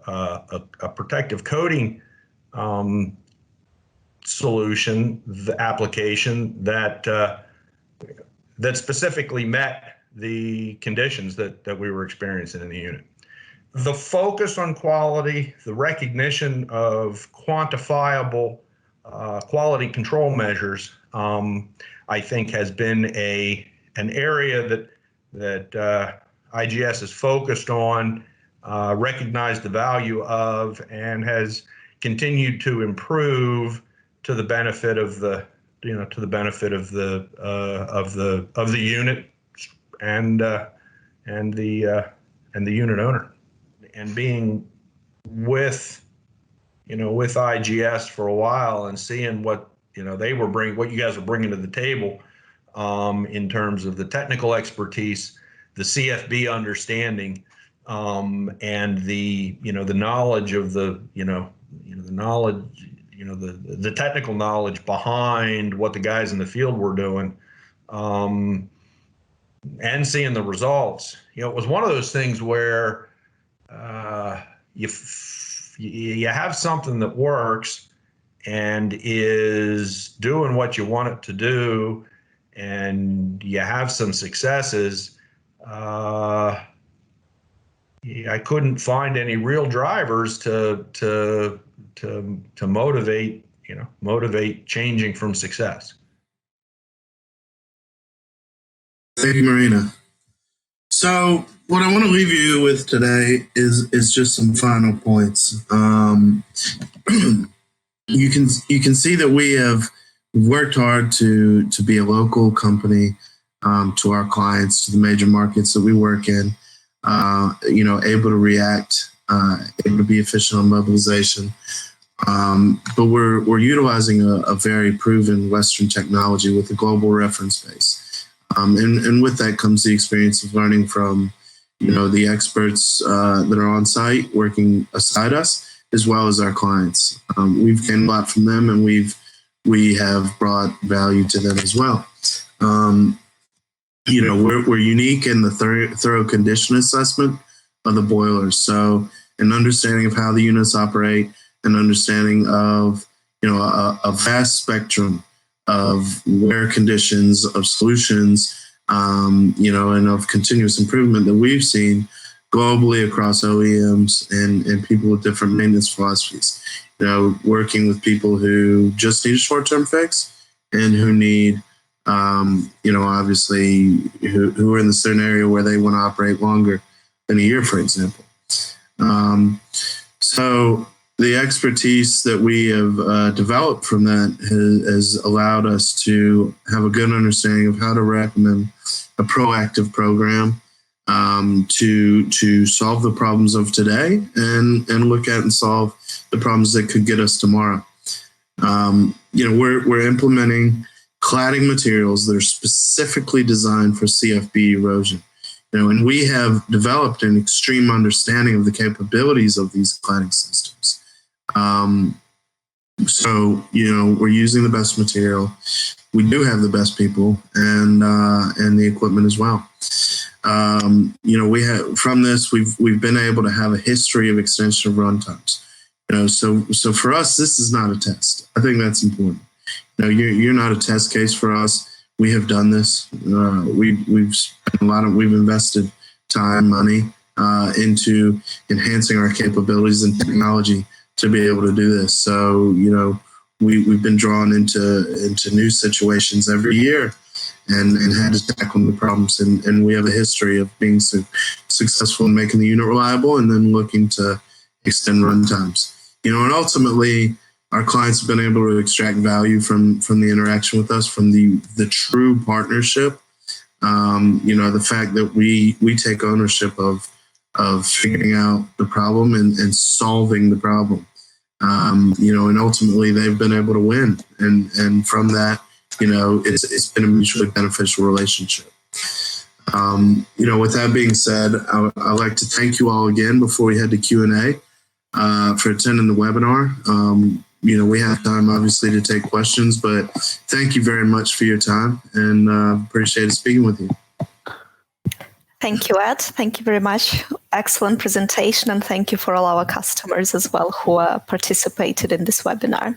protective coating solution, the application that specifically met the conditions that we were experiencing in the unit. The focus on quality, the recognition of quantifiable quality control measures, I think has been an area that IGS is focused on, recognized the value of, and has continued to improve to the benefit of the unit and the unit owner. And being with IGS for a while and seeing what what you guys are bringing to the table in terms of the technical expertise, the CFB understanding, and the knowledge of the technical knowledge behind what the guys in the field were doing, and seeing the results. It was one of those things where you have something that works and is doing what you want it to do, and you have some successes. I couldn't find any real drivers to motivate changing from success. Thank you, Marina. So what I want to leave you with today is just some final points. You can see that we have worked hard to be a local company to our clients, to the major markets that we work in. Able to react, able to be efficient on mobilization. But we're utilizing a very proven Western technology with a global reference base. And with that comes the experience of learning from, the experts that are on site working aside us, as well as our clients. We've gained a lot from them, and we have brought value to them as well. We're unique in the thorough condition assessment of the boilers. So an understanding of how the units operate, an understanding of, a vast spectrum of wear conditions, of solutions, and of continuous improvement that we've seen globally across OEMs and people with different maintenance philosophies. Working with people who just need a short-term fix and who need, obviously, who are in the scenario where they want to operate longer than a year, for example. So the expertise that we have developed from that has allowed us to have a good understanding of how to recommend a proactive program to solve the problems of today and look at and solve the problems that could get us tomorrow. We're implementing cladding materials that are specifically designed for CFB erosion. And we have developed an extreme understanding of the capabilities of these cladding systems. We're using the best material. We do have the best people and the equipment as well. We have from this we've been able to have a history of extension of run times. So for us, this is not a test. I think that's important. You're not a test case for us. We have done this. We've spent we've invested time, money into enhancing our capabilities and technology to be able to do this. So, we've been drawn into new situations every year and had to tackle the problems. And we have a history of being successful in making the unit reliable and then looking to extend run times. And ultimately, our clients have been able to extract value from the interaction with us, from the true partnership. The fact that we take ownership of figuring out the problem and solving the problem. And ultimately they've been able to win. And from that, it's been a mutually beneficial relationship. With that being said, I'd like to thank you all again before we head to Q&A for attending the webinar. We have time, obviously, to take questions, but thank you very much for your time and appreciate speaking with you. Thank you, Ed. Thank you very much. Excellent presentation, and thank you for all our customers as well who participated in this webinar.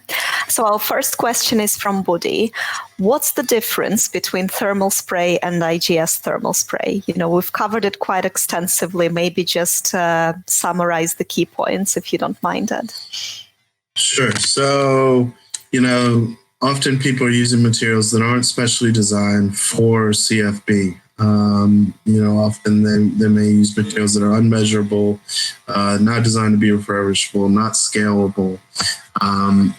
So our first question is from Buddy. What's the difference between thermal spray and IGS thermal spray? We've covered it quite extensively. Maybe just summarize the key points, if you don't mind, Ed. Sure. So, often people are using materials that aren't specially designed for CFB. Often they may use materials that are unmeasurable, not designed to be refurbishable, not scalable.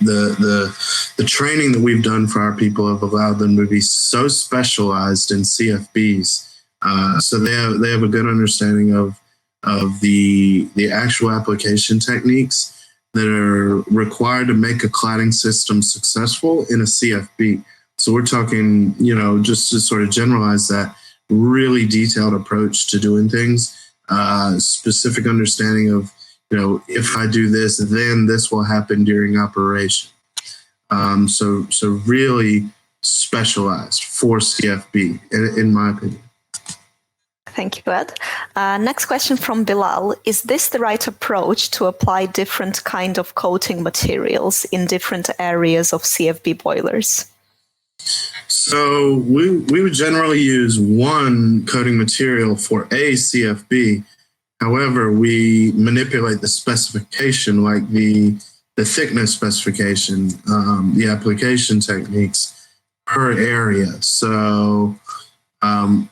The training that we've done for our people have allowed them to be so specialized in CFBs, so they have a good understanding of the actual application techniques that are required to make a cladding system successful in a CFB. So we're talking, just to sort of generalize that, really detailed approach to doing things, specific understanding of, if I do this, then this will happen during operation. So really specialized for CFB, in my opinion. Thank you, Ed. Next question from Bilal. Is this the right approach to apply different kind of coating materials in different areas of CFB boilers? So we would generally use one coating material for a CFB. However, we manipulate the specification, like the thickness specification, the application techniques per area. So, I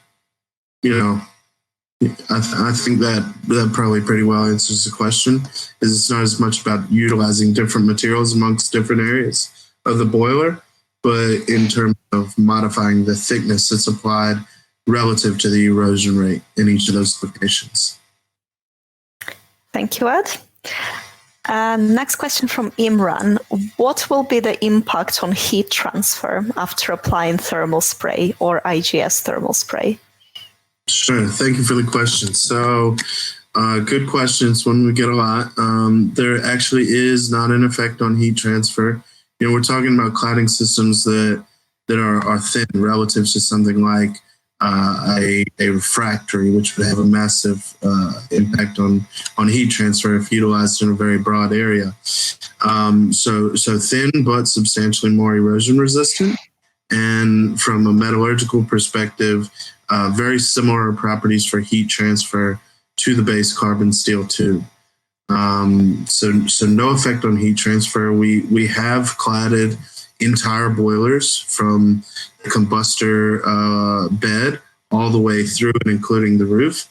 think that probably pretty well answers the question. It's not as much about utilizing different materials amongst different areas of the boiler, but in terms of modifying the thickness that's applied relative to the erosion rate in each of those locations. Thank you, Ed. Next question from Imran. What will be the impact on heat transfer after applying thermal spray or IGS thermal spray? Sure. Thank you for the question. So, good questions. One we get a lot. There actually is not an effect on heat transfer. We're talking about cladding systems that are thin relative to something like a refractory, which would have a massive impact on heat transfer if utilized in a very broad area. So thin, but substantially more erosion resistant. And from a metallurgical perspective, very similar properties for heat transfer to the base carbon steel tube. So no effect on heat transfer. We have cladded entire boilers from the combustor bed all the way through and including the roof,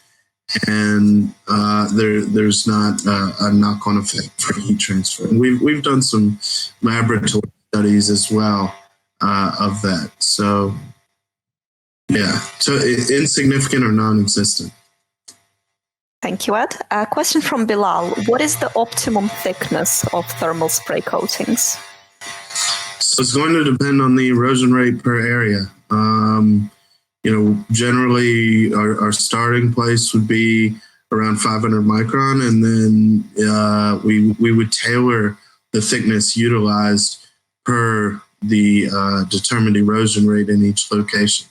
and there's not a knock-on effect for heat transfer. And we've done some laboratory studies as well of that. So yeah, so insignificant or non-existent. Thank you, Ed. A question from Bilal. What is the optimum thickness of thermal spray coatings? So it's going to depend on the erosion rate per area. Generally our starting place would be around 500 micron, and then we would tailor the thickness utilized per the determined erosion rate in each location.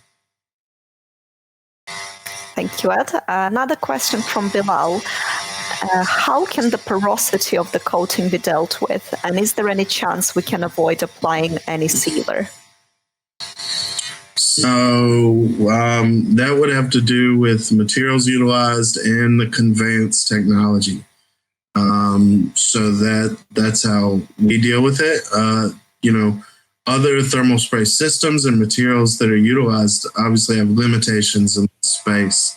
Thank you, Ed. Another question from Bilal. How can the porosity of the coating be dealt with? And is there any chance we can avoid applying any sealer? So that would have to do with materials utilized and the conveyance technology. So that's how we deal with it. Other thermal spray systems and materials that are utilized obviously have limitations in space.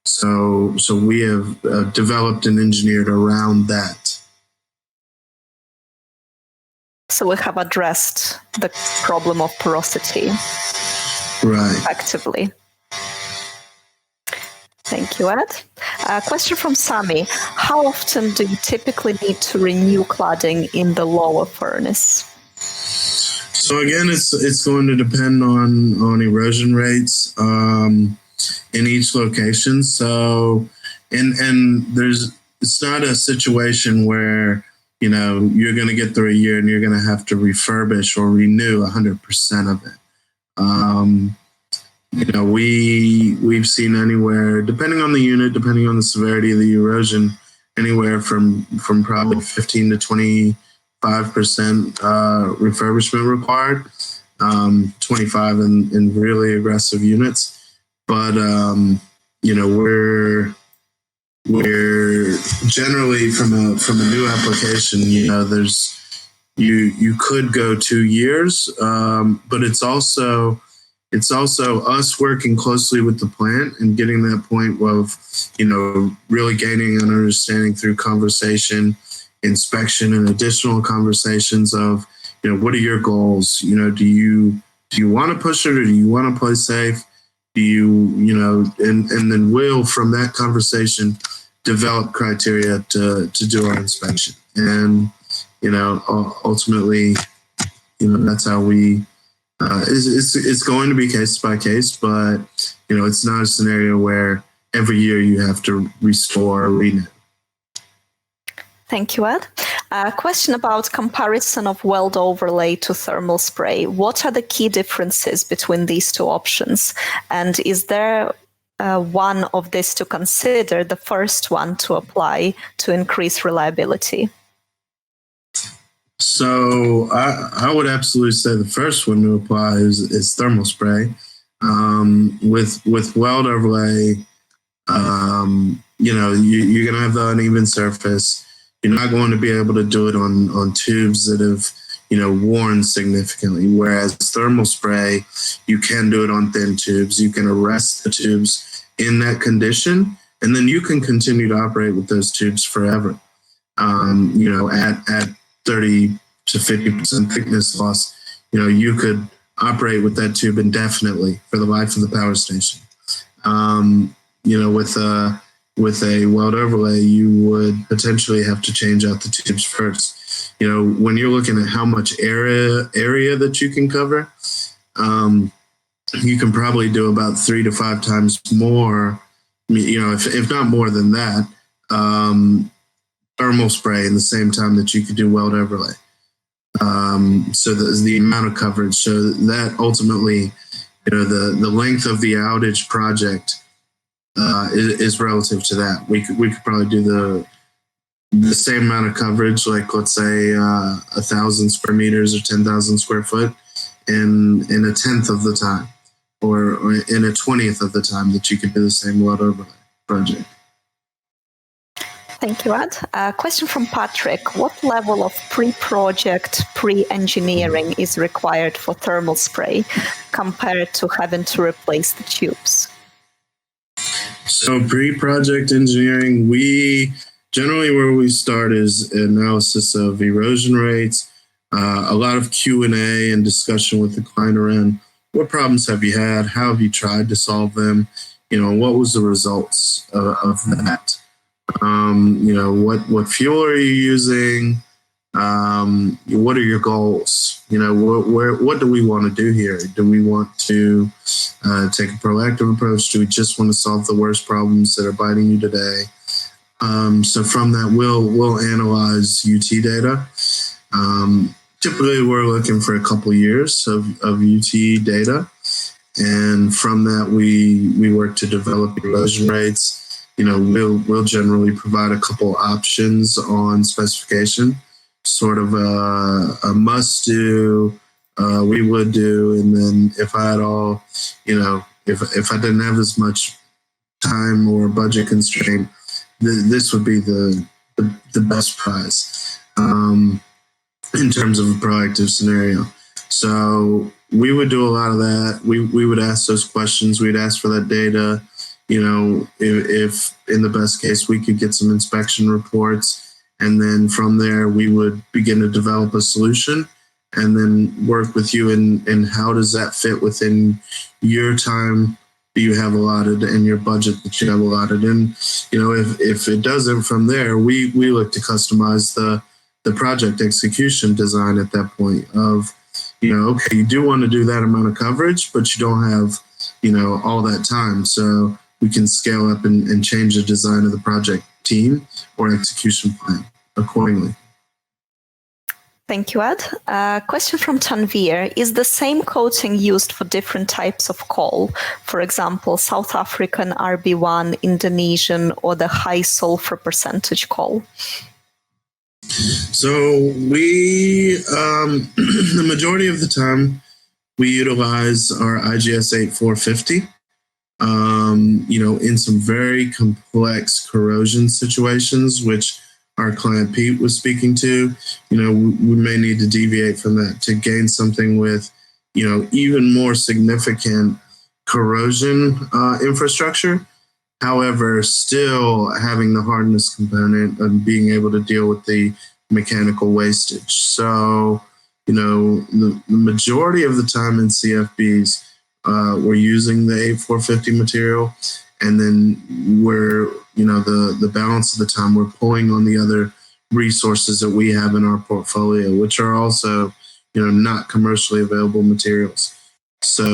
So we have developed and engineered around that. So we have addressed the problem of porosity effectively. Thank you, Ed. A question from Sami. How often do you typically need to renew cladding in the lower furnace? So again, it's going to depend on erosion rates in each location. So and it's not a situation where you're going to get through a year and you're going to have to refurbish or renew 100% of it. We've seen anywhere, depending on the unit, depending on the severity of the erosion, anywhere from probably 15 to 25% refurbishment required, 25 in really aggressive units. But we're generally from a new application, you could go 2 years, but it's also us working closely with the plant and getting that point of really gaining an understanding through conversation, inspection, and additional conversations of what are your goals? Do you want to push it, or do you want to play safe? Do you and then we'll from that conversation develop criteria to do our inspection, and ultimately that's how we it's going to be case by case, but it's not a scenario where every year you have to restore or renew. Thank you, Ed. A question about comparison of weld overlay to thermal spray. What are the key differences between these two options? And is there one of this to consider, the first one to apply to increase reliability? So I would absolutely say the first one to apply is thermal spray. With weld overlay, you're going to have the uneven surface. You're not going to be able to do it on tubes that have, worn significantly. Whereas thermal spray, you can do it on thin tubes. You can arrest the tubes in that condition, and then you can continue to operate with those tubes forever. At 30 to 50% thickness loss, you could operate with that tube indefinitely for the life of the power station. With with a weld overlay, you would potentially have to change out the tubes first. You know, when you're looking at how much area that you can cover, you can probably do about 3 to 5 times more, you know, if not more than that, thermal spray in the same time that you could do weld overlay. So the amount of coverage. So that ultimately, you know, the length of the outage project is relative to that. We could probably do the same amount of coverage, like let's say 1,000 square meters or 10,000 square foot, in a 10th of the time, or in a 20th of the time that you could do the same weld overlay project. Thank you, Ed. Question from Patrick. What level of pre-project, pre-engineering is required for thermal spray compared to having to replace the tubes? So pre-project engineering, we generally where we start is analysis of erosion rates, a lot of Q&A and discussion with the client around what problems have you had, how have you tried to solve them, you know, what was the results of that. You know, what fuel are you using? What are your goals? You know, what do we want to do here? Do we want to take a proactive approach? Do we just want to solve the worst problems that are biting you today? So from that, we'll analyze UT data. Typically, we're looking for a couple years of UT data, and from that, we work to develop erosion rates. You know, we'll generally provide a couple options on specification, sort of a must do, we would do, and then if I had all, you know, if I didn't have as much time or budget constraint, this would be the best prize in terms of a proactive scenario. So we would do a lot of that. We would ask those questions. We'd ask for that data. You know, if in the best case we could get some inspection reports, and then from there we would begin to develop a solution, and then work with you in how does that fit within your time that you have allotted and your budget that you have allotted. And you know, if it doesn't, from there we look to customize the project execution design at that point of, you know, okay, you do want to do that amount of coverage, but you don't have, you know, all that time. So we can scale up and change the design of the project team or execution plan accordingly. Thank you, Ed. Question from Tanvir. Is the same coating used for different types of coal? For example, South African RB1, Indonesian, or the high sulfur percentage coal? So we, the majority of the time, we utilize our IGS 8450. You know, in some very complex corrosion situations, which our client Pete was speaking to, you know, we may need to deviate from that to gain something with, you know, even more significant corrosion infrastructure. However, still having the hardness component and being able to deal with the mechanical wastage. So, you know, the majority of the time in CFBs, we're using the 8450 material, and then we're, you know, the balance of the time we're pulling on the other resources that we have in our portfolio, which are also, you know, not commercially available materials. So,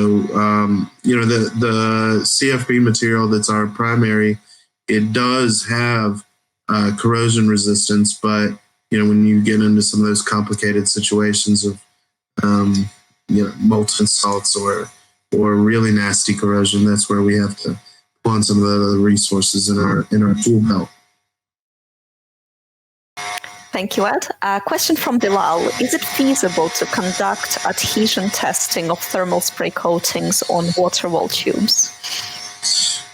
you know, the CFB material that's our primary, it does have corrosion resistance, but, you know, when you get into some of those complicated situations of, you know, molten salts or really nasty corrosion, that's where we have to pull on some of the other resources in our tool belt. Thank you, Ed. Question from Bilal. Is it feasible to conduct adhesion testing of thermal spray coatings on water wall tubes?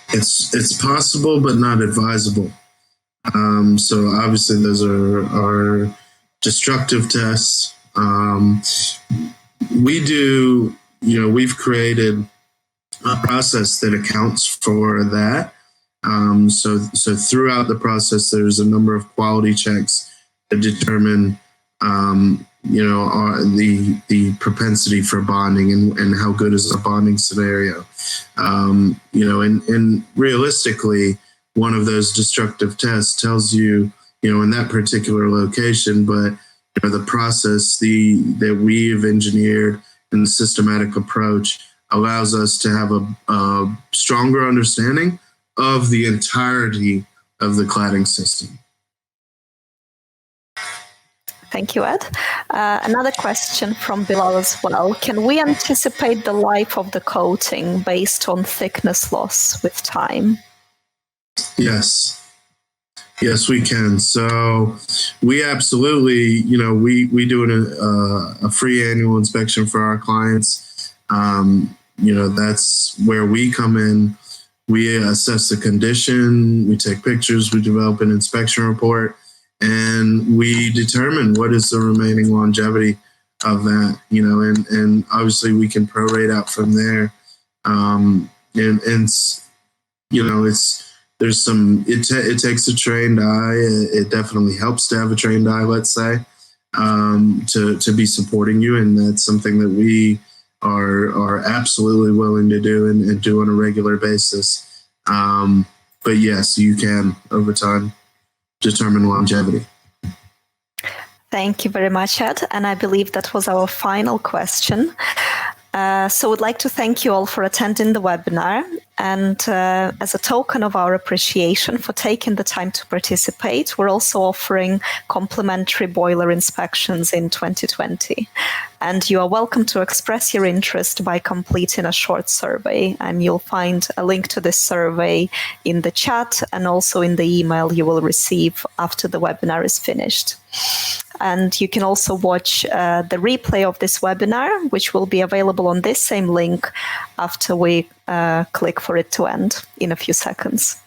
It's possible, but not advisable. So obviously those are destructive tests. We do, you know, we've created a process that accounts for that. So throughout the process, there's a number of quality checks that determine, you know, the propensity for bonding and how good is a bonding scenario. You know, and realistically, one of those destructive tests tells you, in that particular location, but the process that we've engineered and the systematic approach allows us to have a stronger understanding of the entirety of the cladding system. Thank you, Ed. Another question from Bilal as well. Can we anticipate the life of the coating based on thickness loss with time? Yes. Yes, we can. So we absolutely, we do a free annual inspection for our clients. That's where we come in. We assess the condition, we take pictures, we develop an inspection report, and we determine what is the remaining longevity of that, and obviously we can prorate out from there. It takes a trained eye. It definitely helps to have a trained eye, let's say, to be supporting you. And that's something that we are absolutely willing to do and do on a regular basis. But yes, you can, over time, determine longevity. Thank you very much, Ed. And I believe that was our final question. So we'd like to thank you all for attending the webinar, and as a token of our appreciation for taking the time to participate, we're also offering complimentary boiler inspections in 2020. And you are welcome to express your interest by completing a short survey, and you'll find a link to this survey in the chat and also in the email you will receive after the webinar is finished. And you can also watch the replay of this webinar, which will be available on this same link after we click for it to end in a few seconds.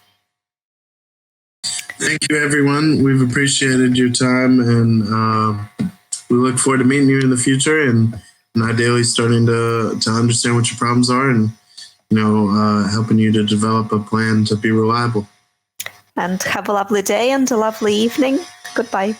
Thank you, everyone. We've appreciated your time, and we look forward to meeting you in the future and ideally starting to understand what your problems are and, helping you to develop a plan to be reliable. And have a lovely day and a lovely evening. Goodbye.